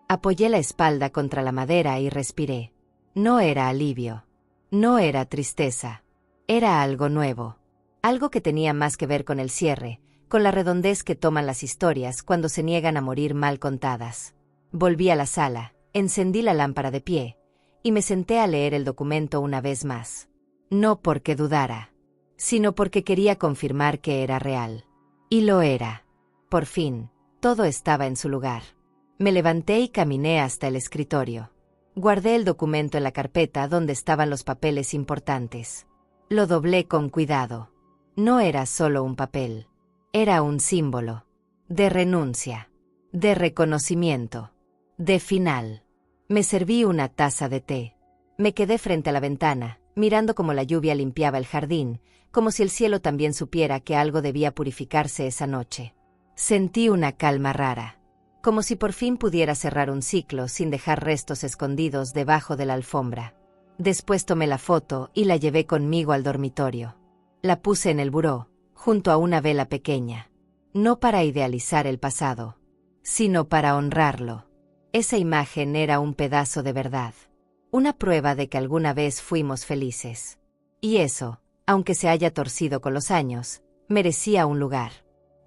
Apoyé la espalda contra la madera y respiré. No era alivio. No era tristeza. Era algo nuevo. Algo que tenía más que ver con el cierre, con la redondez que toman las historias cuando se niegan a morir mal contadas. Volví a la sala, encendí la lámpara de pie, y me senté a leer el documento una vez más. No porque dudara, sino porque quería confirmar que era real. Y lo era. Por fin, todo estaba en su lugar. Me levanté y caminé hasta el escritorio. Guardé el documento en la carpeta donde estaban los papeles importantes. Lo doblé con cuidado. No era solo un papel. Era un símbolo. De renuncia. De reconocimiento. De final. Me serví una taza de té. Me quedé frente a la ventana, mirando cómo la lluvia limpiaba el jardín, como si el cielo también supiera que algo debía purificarse esa noche. Sentí una calma rara. Como si por fin pudiera cerrar un ciclo sin dejar restos escondidos debajo de la alfombra. Después tomé la foto y la llevé conmigo al dormitorio. La puse en el buró, junto a una vela pequeña. No para idealizar el pasado, sino para honrarlo. Esa imagen era un pedazo de verdad. Una prueba de que alguna vez fuimos felices. Y eso, aunque se haya torcido con los años, merecía un lugar.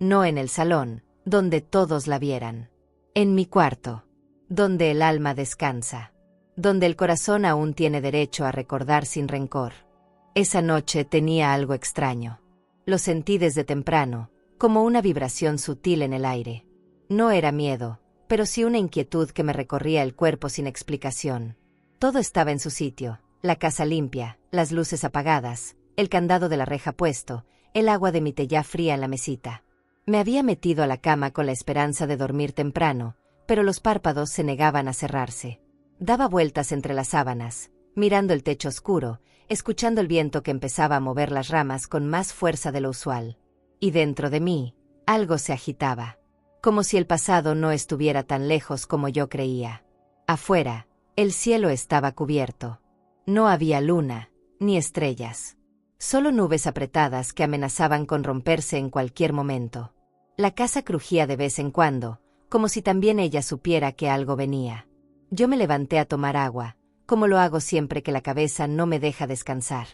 No en el salón, donde todos la vieran. En mi cuarto, donde el alma descansa, donde el corazón aún tiene derecho a recordar sin rencor. Esa noche tenía algo extraño. Lo sentí desde temprano, como una vibración sutil en el aire. No era miedo, pero sí una inquietud que me recorría el cuerpo sin explicación. Todo estaba en su sitio, la casa limpia, las luces apagadas, el candado de la reja puesto, el agua de mi té ya fría en la mesita. Me había metido a la cama con la esperanza de dormir temprano, pero los párpados se negaban a cerrarse. Daba vueltas entre las sábanas, mirando el techo oscuro, escuchando el viento que empezaba a mover las ramas con más fuerza de lo usual. Y dentro de mí, algo se agitaba, como si el pasado no estuviera tan lejos como yo creía. Afuera, el cielo estaba cubierto. No había luna, ni estrellas. Solo nubes apretadas que amenazaban con romperse en cualquier momento. La casa crujía de vez en cuando, como si también ella supiera que algo venía. Yo me levanté a tomar agua, como lo hago siempre que la cabeza no me deja descansar.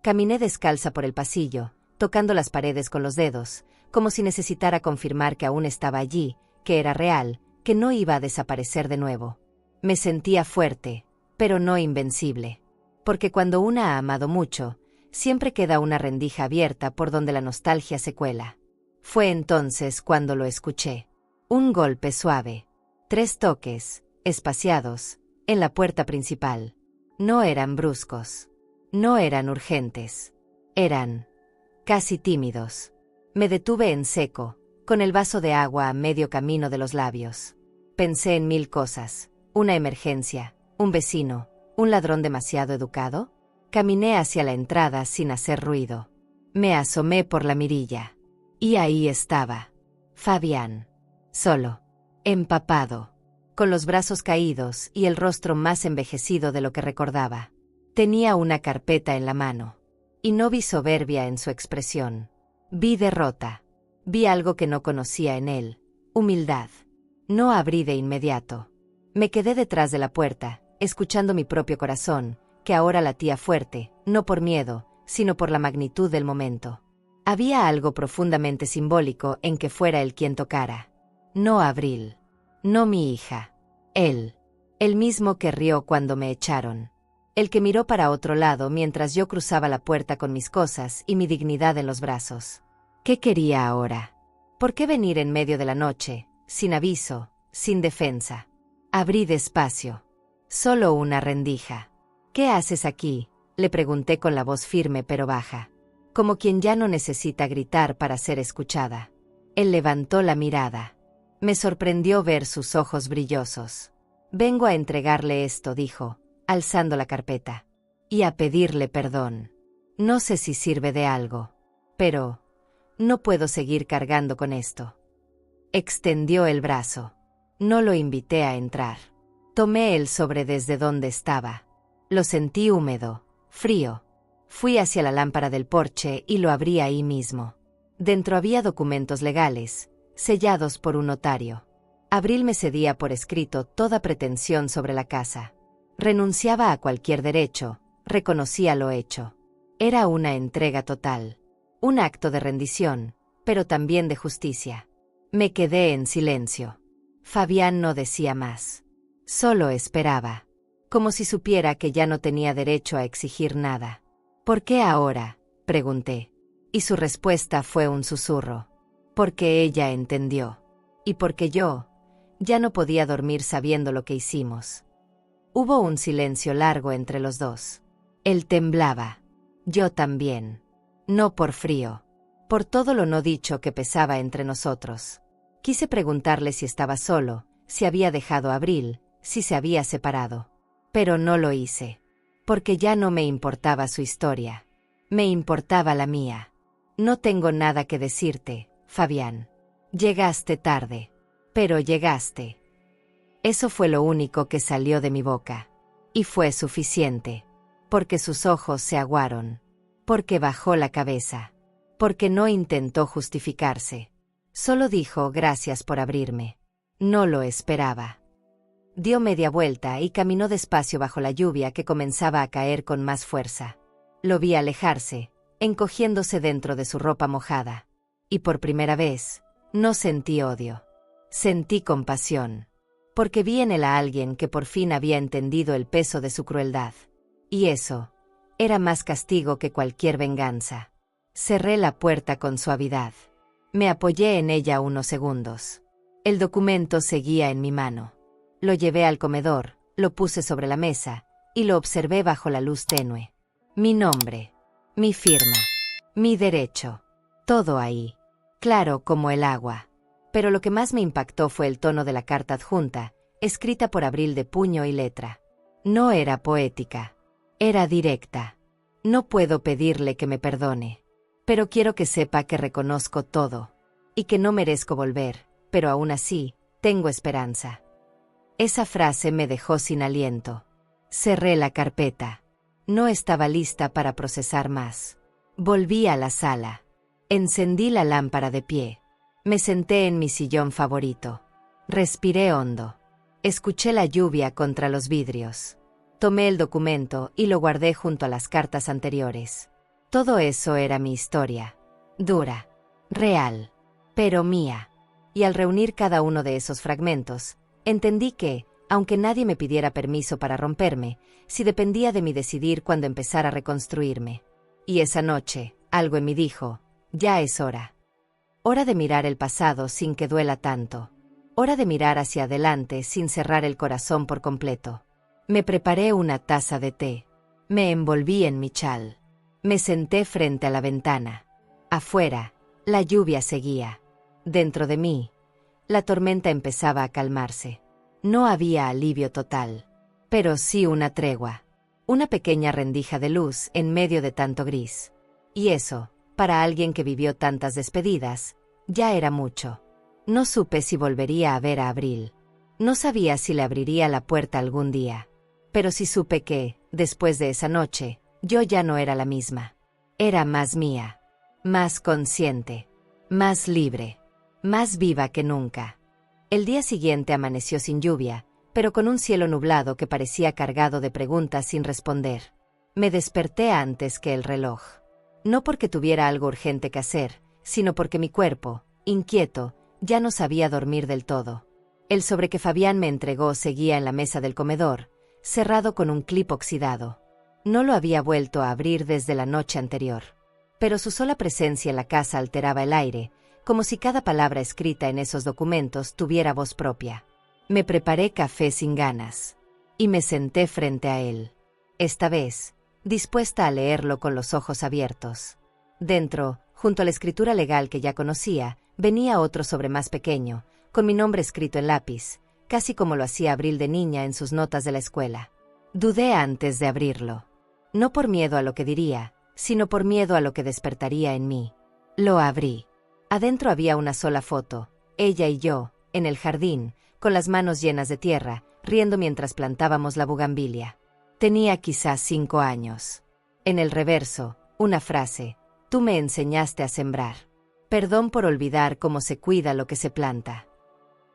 Caminé descalza por el pasillo, tocando las paredes con los dedos, como si necesitara confirmar que aún estaba allí, que era real, que no iba a desaparecer de nuevo. Me sentía fuerte, pero no invencible. Porque cuando una ha amado mucho, siempre queda una rendija abierta por donde la nostalgia se cuela. Fue entonces cuando lo escuché. Un golpe suave. 3 toques, espaciados, en la puerta principal. No eran bruscos. No eran urgentes. Eran casi tímidos. Me detuve en seco, con el vaso de agua a medio camino de los labios. Pensé en 1000 cosas. Una emergencia, un vecino, un ladrón demasiado educado. Caminé hacia la entrada sin hacer ruido. Me asomé por la mirilla. Y ahí estaba. Fabián. Solo. Empapado. Con los brazos caídos y el rostro más envejecido de lo que recordaba. Tenía una carpeta en la mano. Y no vi soberbia en su expresión. Vi derrota. Vi algo que no conocía en él. Humildad. No abrí de inmediato. Me quedé detrás de la puerta, escuchando mi propio corazón, que ahora latía fuerte, no por miedo, sino por la magnitud del momento. Había algo profundamente simbólico en que fuera él quien tocara. No Abril. No mi hija. Él. El mismo que rió cuando me echaron. El que miró para otro lado mientras yo cruzaba la puerta con mis cosas y mi dignidad en los brazos. ¿Qué quería ahora? ¿Por qué venir en medio de la noche, sin aviso, sin defensa? Abrí despacio. Solo una rendija. ¿Qué haces aquí?, le pregunté con la voz firme pero baja, como quien ya no necesita gritar para ser escuchada. Él levantó la mirada. Me sorprendió ver sus ojos brillosos. Vengo a entregarle esto, dijo, alzando la carpeta. Y a pedirle perdón. No sé si sirve de algo. Pero no puedo seguir cargando con esto. Extendió el brazo. No lo invité a entrar. Tomé el sobre desde donde estaba. Lo sentí húmedo, frío. Fui hacia la lámpara del porche y lo abrí ahí mismo. Dentro había documentos legales, sellados por un notario. Abril me cedía por escrito toda pretensión sobre la casa. Renunciaba a cualquier derecho, reconocía lo hecho. Era una entrega total. Un acto de rendición, pero también de justicia. Me quedé en silencio. Fabián no decía más. Solo esperaba. Como si supiera que ya no tenía derecho a exigir nada. ¿Por qué ahora?, pregunté. Y su respuesta fue un susurro. Porque ella entendió. Y porque yo ya no podía dormir sabiendo lo que hicimos. Hubo un silencio largo entre los dos. Él temblaba. Yo también. No por frío. Por todo lo no dicho que pesaba entre nosotros. Quise preguntarle si estaba solo, si había dejado a Abril, si se había separado. Pero no lo hice. Porque ya no me importaba su historia. Me importaba la mía. No tengo nada que decirte, Fabián. Llegaste tarde. Pero llegaste. Eso fue lo único que salió de mi boca. Y fue suficiente. Porque sus ojos se aguaron. Porque bajó la cabeza. Porque no intentó justificarse. Solo dijo gracias por abrirme. No lo esperaba. Dio media vuelta y caminó despacio bajo la lluvia que comenzaba a caer con más fuerza. Lo vi alejarse, encogiéndose dentro de su ropa mojada. Y por primera vez, no sentí odio. Sentí compasión. Porque vi en él a alguien que por fin había entendido el peso de su crueldad. Y eso era más castigo que cualquier venganza. Cerré la puerta con suavidad. Me apoyé en ella unos segundos. El documento seguía en mi mano. Lo llevé al comedor, lo puse sobre la mesa, y lo observé bajo la luz tenue. Mi nombre, mi firma, mi derecho, todo ahí, claro como el agua. Pero lo que más me impactó fue el tono de la carta adjunta, escrita por Abril de puño y letra. No era poética, era directa. No puedo pedirle que me perdone, pero quiero que sepa que reconozco todo, y que no merezco volver, pero aún así, tengo esperanza. Esa frase me dejó sin aliento. Cerré la carpeta. No estaba lista para procesar más. Volví a la sala. Encendí la lámpara de pie. Me senté en mi sillón favorito. Respiré hondo. Escuché la lluvia contra los vidrios. Tomé el documento y lo guardé junto a las cartas anteriores. Todo eso era mi historia. Dura. Real. Pero mía. Y al reunir cada uno de esos fragmentos, entendí que, aunque nadie me pidiera permiso para romperme, sí dependía de mí decidir cuándo empezar a reconstruirme. Y esa noche, algo en mí dijo, ya es hora. Hora de mirar el pasado sin que duela tanto. Hora de mirar hacia adelante sin cerrar el corazón por completo. Me preparé una taza de té. Me envolví en mi chal. Me senté frente a la ventana. Afuera, la lluvia seguía. Dentro de mí, la tormenta empezaba a calmarse. No había alivio total, pero sí una tregua. Una pequeña rendija de luz en medio de tanto gris. Y eso, para alguien que vivió tantas despedidas, ya era mucho. No supe si volvería a ver a Abril. No sabía si le abriría la puerta algún día. Pero sí supe que, después de esa noche, yo ya no era la misma. Era más mía, más consciente, más libre, más viva que nunca. El día siguiente amaneció sin lluvia, pero con un cielo nublado que parecía cargado de preguntas sin responder. Me desperté antes que el reloj. No porque tuviera algo urgente que hacer, sino porque mi cuerpo, inquieto, ya no sabía dormir del todo. El sobre que Fabián me entregó seguía en la mesa del comedor, cerrado con un clip oxidado. No lo había vuelto a abrir desde la noche anterior. Pero su sola presencia en la casa alteraba el aire, como si cada palabra escrita en esos documentos tuviera voz propia. Me preparé café sin ganas. Y me senté frente a él. Esta vez, dispuesta a leerlo con los ojos abiertos. Dentro, junto a la escritura legal que ya conocía, venía otro sobre más pequeño, con mi nombre escrito en lápiz, casi como lo hacía Abril de niña en sus notas de la escuela. Dudé antes de abrirlo. No por miedo a lo que diría, sino por miedo a lo que despertaría en mí. Lo abrí. Adentro había una sola foto, ella y yo, en el jardín, con las manos llenas de tierra, riendo mientras plantábamos la bugambilia. Tenía quizás 5 años. En el reverso, una frase: tú me enseñaste a sembrar. Perdón por olvidar cómo se cuida lo que se planta.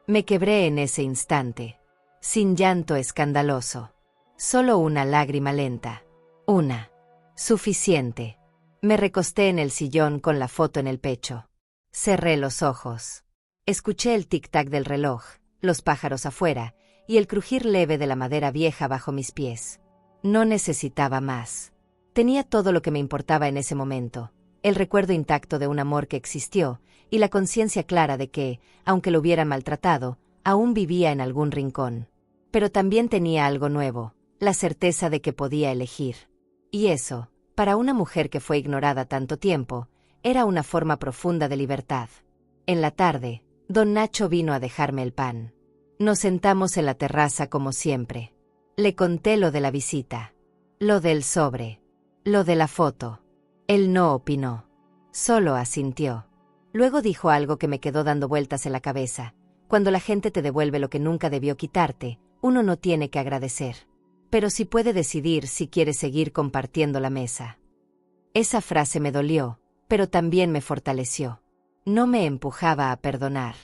Me quebré en ese instante. Sin llanto escandaloso. Solo una lágrima lenta. Una. Suficiente. Me recosté en el sillón con la foto en el pecho. Cerré los ojos. Escuché el tic-tac del reloj, los pájaros afuera, y el crujir leve de la madera vieja bajo mis pies. No necesitaba más. Tenía todo lo que me importaba en ese momento. El recuerdo intacto de un amor que existió, y la conciencia clara de que, aunque lo hubieran maltratado, aún vivía en algún rincón. Pero también tenía algo nuevo, la certeza de que podía elegir. Y eso, para una mujer que fue ignorada tanto tiempo, era una forma profunda de libertad. En la tarde, don Nacho vino a dejarme el pan. Nos sentamos en la terraza como siempre. Le conté lo de la visita, lo del sobre, lo de la foto. Él no opinó, solo asintió. Luego dijo algo que me quedó dando vueltas en la cabeza: cuando la gente te devuelve lo que nunca debió quitarte, uno no tiene que agradecer. Pero sí puede decidir si quiere seguir compartiendo la mesa. Esa frase me dolió, pero también me fortaleció. No me empujaba a perdonar.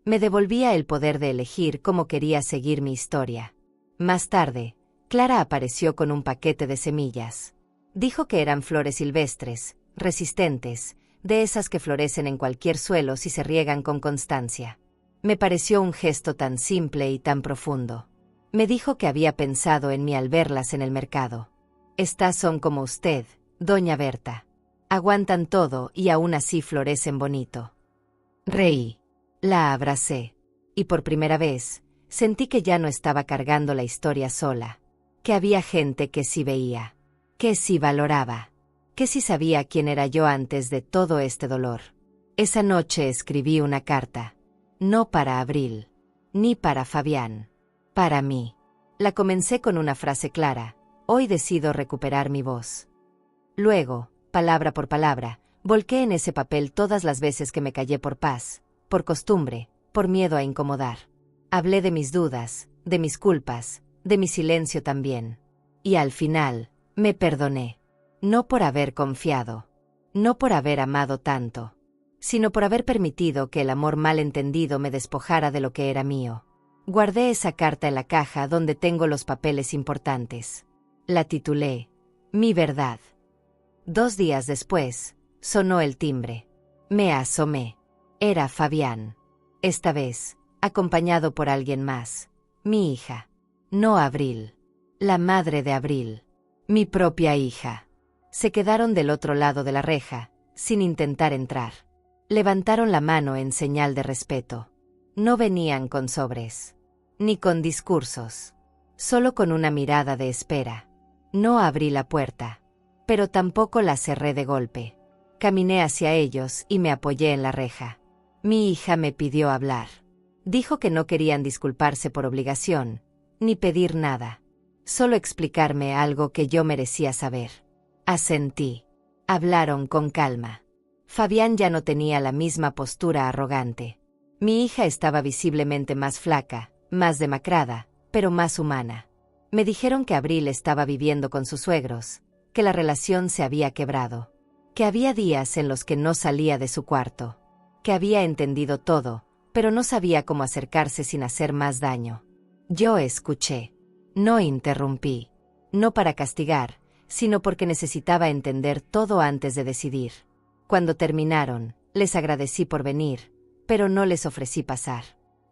Me devolvía el poder de elegir cómo quería seguir mi historia. Más tarde, Clara apareció con un paquete de semillas. Dijo que eran flores silvestres, resistentes, de esas que florecen en cualquier suelo si se riegan con constancia. Me pareció un gesto tan simple y tan profundo. Me dijo que había pensado en mí al verlas en el mercado. Estas son como usted, doña Berta. Aguantan todo y aún así florecen bonito. Reí. La abracé. Y por primera vez, sentí que ya no estaba cargando la historia sola. Que había gente que sí veía. Que sí valoraba. Que sí sabía quién era yo antes de todo este dolor. Esa noche escribí una carta. No para Abril. Ni para Fabián. Para mí. La comencé con una frase clara: hoy decido recuperar mi voz. Luego, palabra por palabra, volqué en ese papel todas las veces que me callé por paz, por costumbre, por miedo a incomodar. Hablé de mis dudas, de mis culpas, de mi silencio también. Y al final, me perdoné. No por haber confiado. No por haber amado tanto. Sino por haber permitido que el amor mal entendido me despojara de lo que era mío. Guardé esa carta en la caja donde tengo los papeles importantes. La titulé Mi verdad. 2 días después, sonó el timbre. Me asomé. Era Fabián. Esta vez, acompañado por alguien más. Mi hija. No Abril. La madre de Abril. Mi propia hija. Se quedaron del otro lado de la reja, sin intentar entrar. Levantaron la mano en señal de respeto. No venían con sobres. Ni con discursos. Solo con una mirada de espera. No abrí la puerta. Pero tampoco la cerré de golpe. Caminé hacia ellos y me apoyé en la reja. Mi hija me pidió hablar. Dijo que no querían disculparse por obligación, ni pedir nada. Solo explicarme algo que yo merecía saber. Asentí. Hablaron con calma. Fabián ya no tenía la misma postura arrogante. Mi hija estaba visiblemente más flaca, más demacrada, pero más humana. Me dijeron que Abril estaba viviendo con sus suegros, que la relación se había quebrado, que había días en los que no salía de su cuarto, que había entendido todo, pero no sabía cómo acercarse sin hacer más daño. Yo escuché. No interrumpí. No para castigar, sino porque necesitaba entender todo antes de decidir. Cuando terminaron, les agradecí por venir, pero no les ofrecí pasar.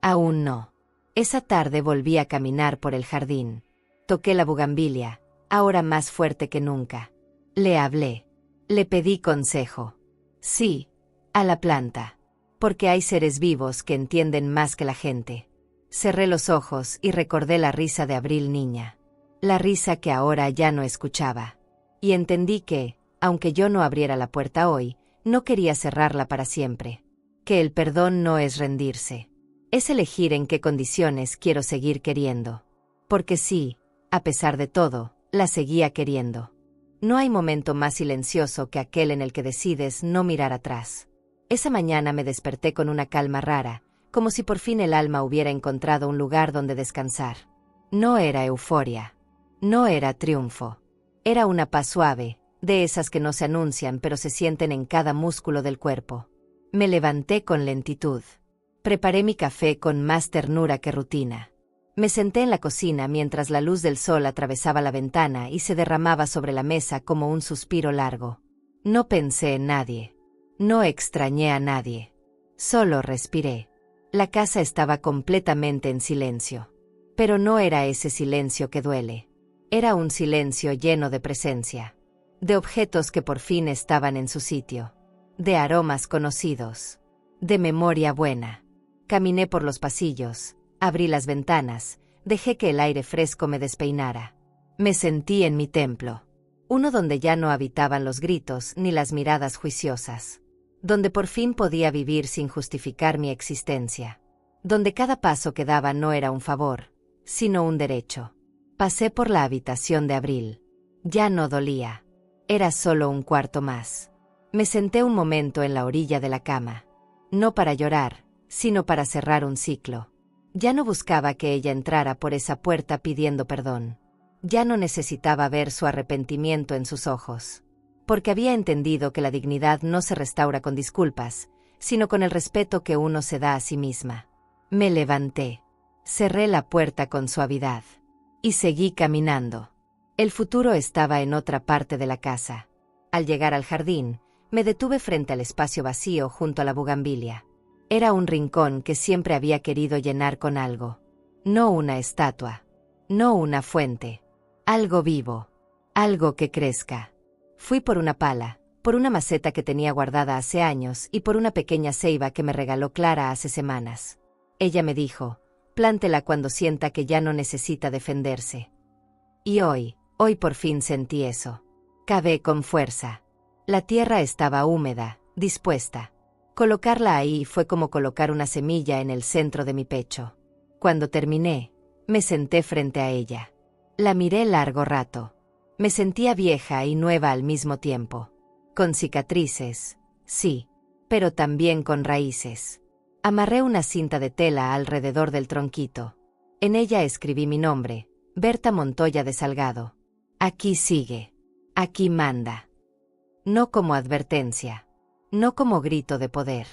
Aún no. Esa tarde volví a caminar por el jardín. Toqué la bugambilia, ahora más fuerte que nunca. Le hablé. Le pedí consejo. Sí, a la planta. Porque hay seres vivos que entienden más que la gente. Cerré los ojos y recordé la risa de Abril niña. La risa que ahora ya no escuchaba. Y entendí que, aunque yo no abriera la puerta hoy, no quería cerrarla para siempre. Que el perdón no es rendirse. Es elegir en qué condiciones quiero seguir queriendo. Porque sí, a pesar de todo, la seguía queriendo. No hay momento más silencioso que aquel en el que decides no mirar atrás. Esa mañana me desperté con una calma rara, como si por fin el alma hubiera encontrado un lugar donde descansar. No era euforia. No era triunfo. Era una paz suave, de esas que no se anuncian pero se sienten en cada músculo del cuerpo. Me levanté con lentitud. Preparé mi café con más ternura que rutina. Me senté en la cocina mientras la luz del sol atravesaba la ventana y se derramaba sobre la mesa como un suspiro largo. No pensé en nadie. No extrañé a nadie. Solo respiré. La casa estaba completamente en silencio. Pero no era ese silencio que duele. Era un silencio lleno de presencia. De objetos que por fin estaban en su sitio. De aromas conocidos. De memoria buena. Caminé por los pasillos, abrí las ventanas, dejé que el aire fresco me despeinara. Me sentí en mi templo. Uno donde ya no habitaban los gritos ni las miradas juiciosas. Donde por fin podía vivir sin justificar mi existencia. Donde cada paso que daba no era un favor, sino un derecho. Pasé por la habitación de Abril. Ya no dolía. Era solo un cuarto más. Me senté un momento en la orilla de la cama. No para llorar, sino para cerrar un ciclo. Ya no buscaba que ella entrara por esa puerta pidiendo perdón. Ya no necesitaba ver su arrepentimiento en sus ojos. Porque había entendido que la dignidad no se restaura con disculpas, sino con el respeto que uno se da a sí misma. Me levanté. Cerré la puerta con suavidad. Y seguí caminando. El futuro estaba en otra parte de la casa. Al llegar al jardín, me detuve frente al espacio vacío junto a la bugambilia. Era un rincón que siempre había querido llenar con algo. No una estatua. No una fuente. Algo vivo. Algo que crezca. Fui por una pala, por una maceta que tenía guardada hace años y por una pequeña ceiba que me regaló Clara hace semanas. Ella me dijo, plántela cuando sienta que ya no necesita defenderse. Y hoy por fin sentí eso. Cavé con fuerza. La tierra estaba húmeda, dispuesta. Colocarla ahí fue como colocar una semilla en el centro de mi pecho. Cuando terminé, me senté frente a ella. La miré largo rato. Me sentía vieja y nueva al mismo tiempo. Con cicatrices, sí, pero también con raíces. Amarré una cinta de tela alrededor del tronquito. En ella escribí mi nombre, Berta Montoya de Salgado. Aquí sigue. Aquí manda. No como advertencia. No como grito de poder,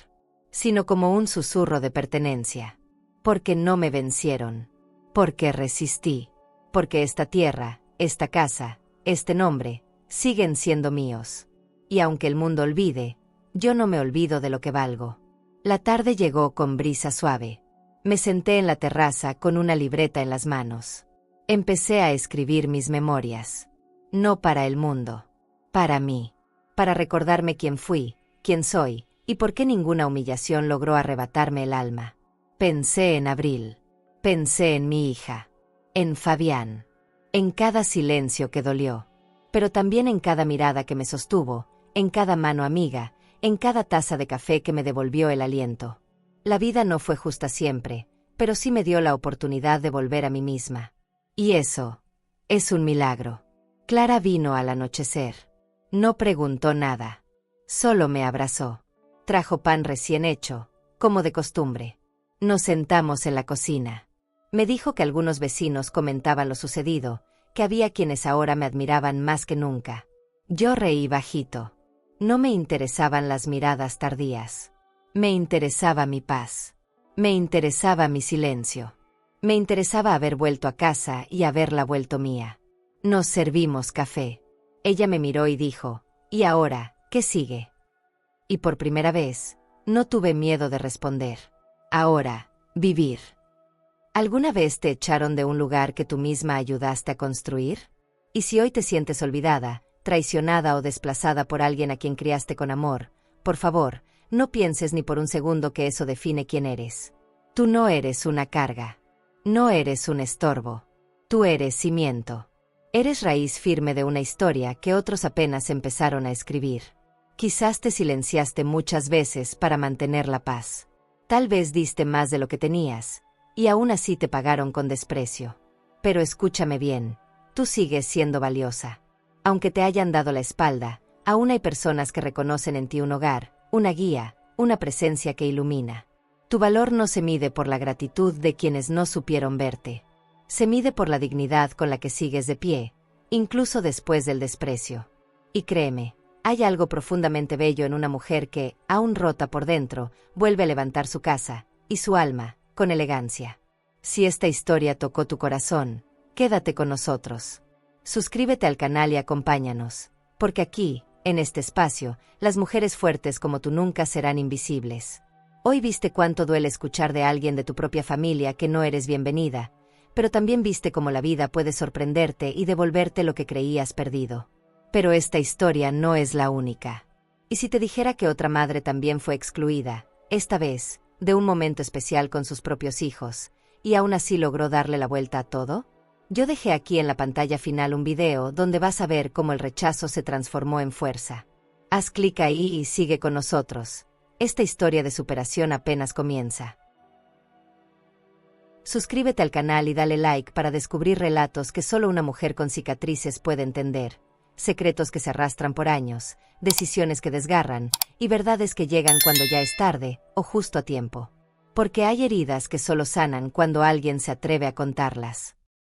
sino como un susurro de pertenencia. Porque no me vencieron. Porque resistí. Porque esta tierra, esta casa, este nombre, siguen siendo míos. Y aunque el mundo olvide, yo no me olvido de lo que valgo. La tarde llegó con brisa suave. Me senté en la terraza con una libreta en las manos. Empecé a escribir mis memorias. No para el mundo. Para mí. Para recordarme quién fui, quién soy, y por qué ninguna humillación logró arrebatarme el alma. Pensé en Abril. Pensé en mi hija. En Fabián. En cada silencio que dolió. Pero también en cada mirada que me sostuvo, en cada mano amiga, en cada taza de café que me devolvió el aliento. La vida no fue justa siempre, pero sí me dio la oportunidad de volver a mí misma. Y eso es un milagro. Clara vino al anochecer. No preguntó nada. Solo me abrazó. Trajo pan recién hecho, como de costumbre. Nos sentamos en la cocina. Me dijo que algunos vecinos comentaban lo sucedido, que había quienes ahora me admiraban más que nunca. Yo reí bajito. No me interesaban las miradas tardías. Me interesaba mi paz. Me interesaba mi silencio. Me interesaba haber vuelto a casa y haberla vuelto mía. Nos servimos café. Ella me miró y dijo, ¿y ahora? ¿Qué sigue? Y por primera vez, no tuve miedo de responder. Ahora, vivir. ¿Alguna vez te echaron de un lugar que tú misma ayudaste a construir? Y si hoy te sientes olvidada, traicionada o desplazada por alguien a quien criaste con amor, por favor, no pienses ni por un segundo que eso define quién eres. Tú no eres una carga. No eres un estorbo. Tú eres cimiento. Eres raíz firme de una historia que otros apenas empezaron a escribir. Quizás te silenciaste muchas veces para mantener la paz. Tal vez diste más de lo que tenías, y aún así te pagaron con desprecio. Pero escúchame bien, tú sigues siendo valiosa. Aunque te hayan dado la espalda, aún hay personas que reconocen en ti un hogar, una guía, una presencia que ilumina. Tu valor no se mide por la gratitud de quienes no supieron verte. Se mide por la dignidad con la que sigues de pie, incluso después del desprecio. Y créeme, hay algo profundamente bello en una mujer que, aún rota por dentro, vuelve a levantar su casa, y su alma, con elegancia. Si esta historia tocó tu corazón, quédate con nosotros. Suscríbete al canal y acompáñanos, porque aquí, en este espacio, las mujeres fuertes como tú nunca serán invisibles. Hoy viste cuánto duele escuchar de alguien de tu propia familia que no eres bienvenida, pero también viste cómo la vida puede sorprenderte y devolverte lo que creías perdido. Pero esta historia no es la única. ¿Y si te dijera que otra madre también fue excluida, esta vez, de un momento especial con sus propios hijos, y aún así logró darle la vuelta a todo? Yo dejé aquí en la pantalla final un video donde vas a ver cómo el rechazo se transformó en fuerza. Haz clic ahí y sigue con nosotros. Esta historia de superación apenas comienza. Suscríbete al canal y dale like para descubrir relatos que solo una mujer con cicatrices puede entender. Secretos que se arrastran por años, decisiones que desgarran, y verdades que llegan cuando ya es tarde, o justo a tiempo. Porque hay heridas que solo sanan cuando alguien se atreve a contarlas.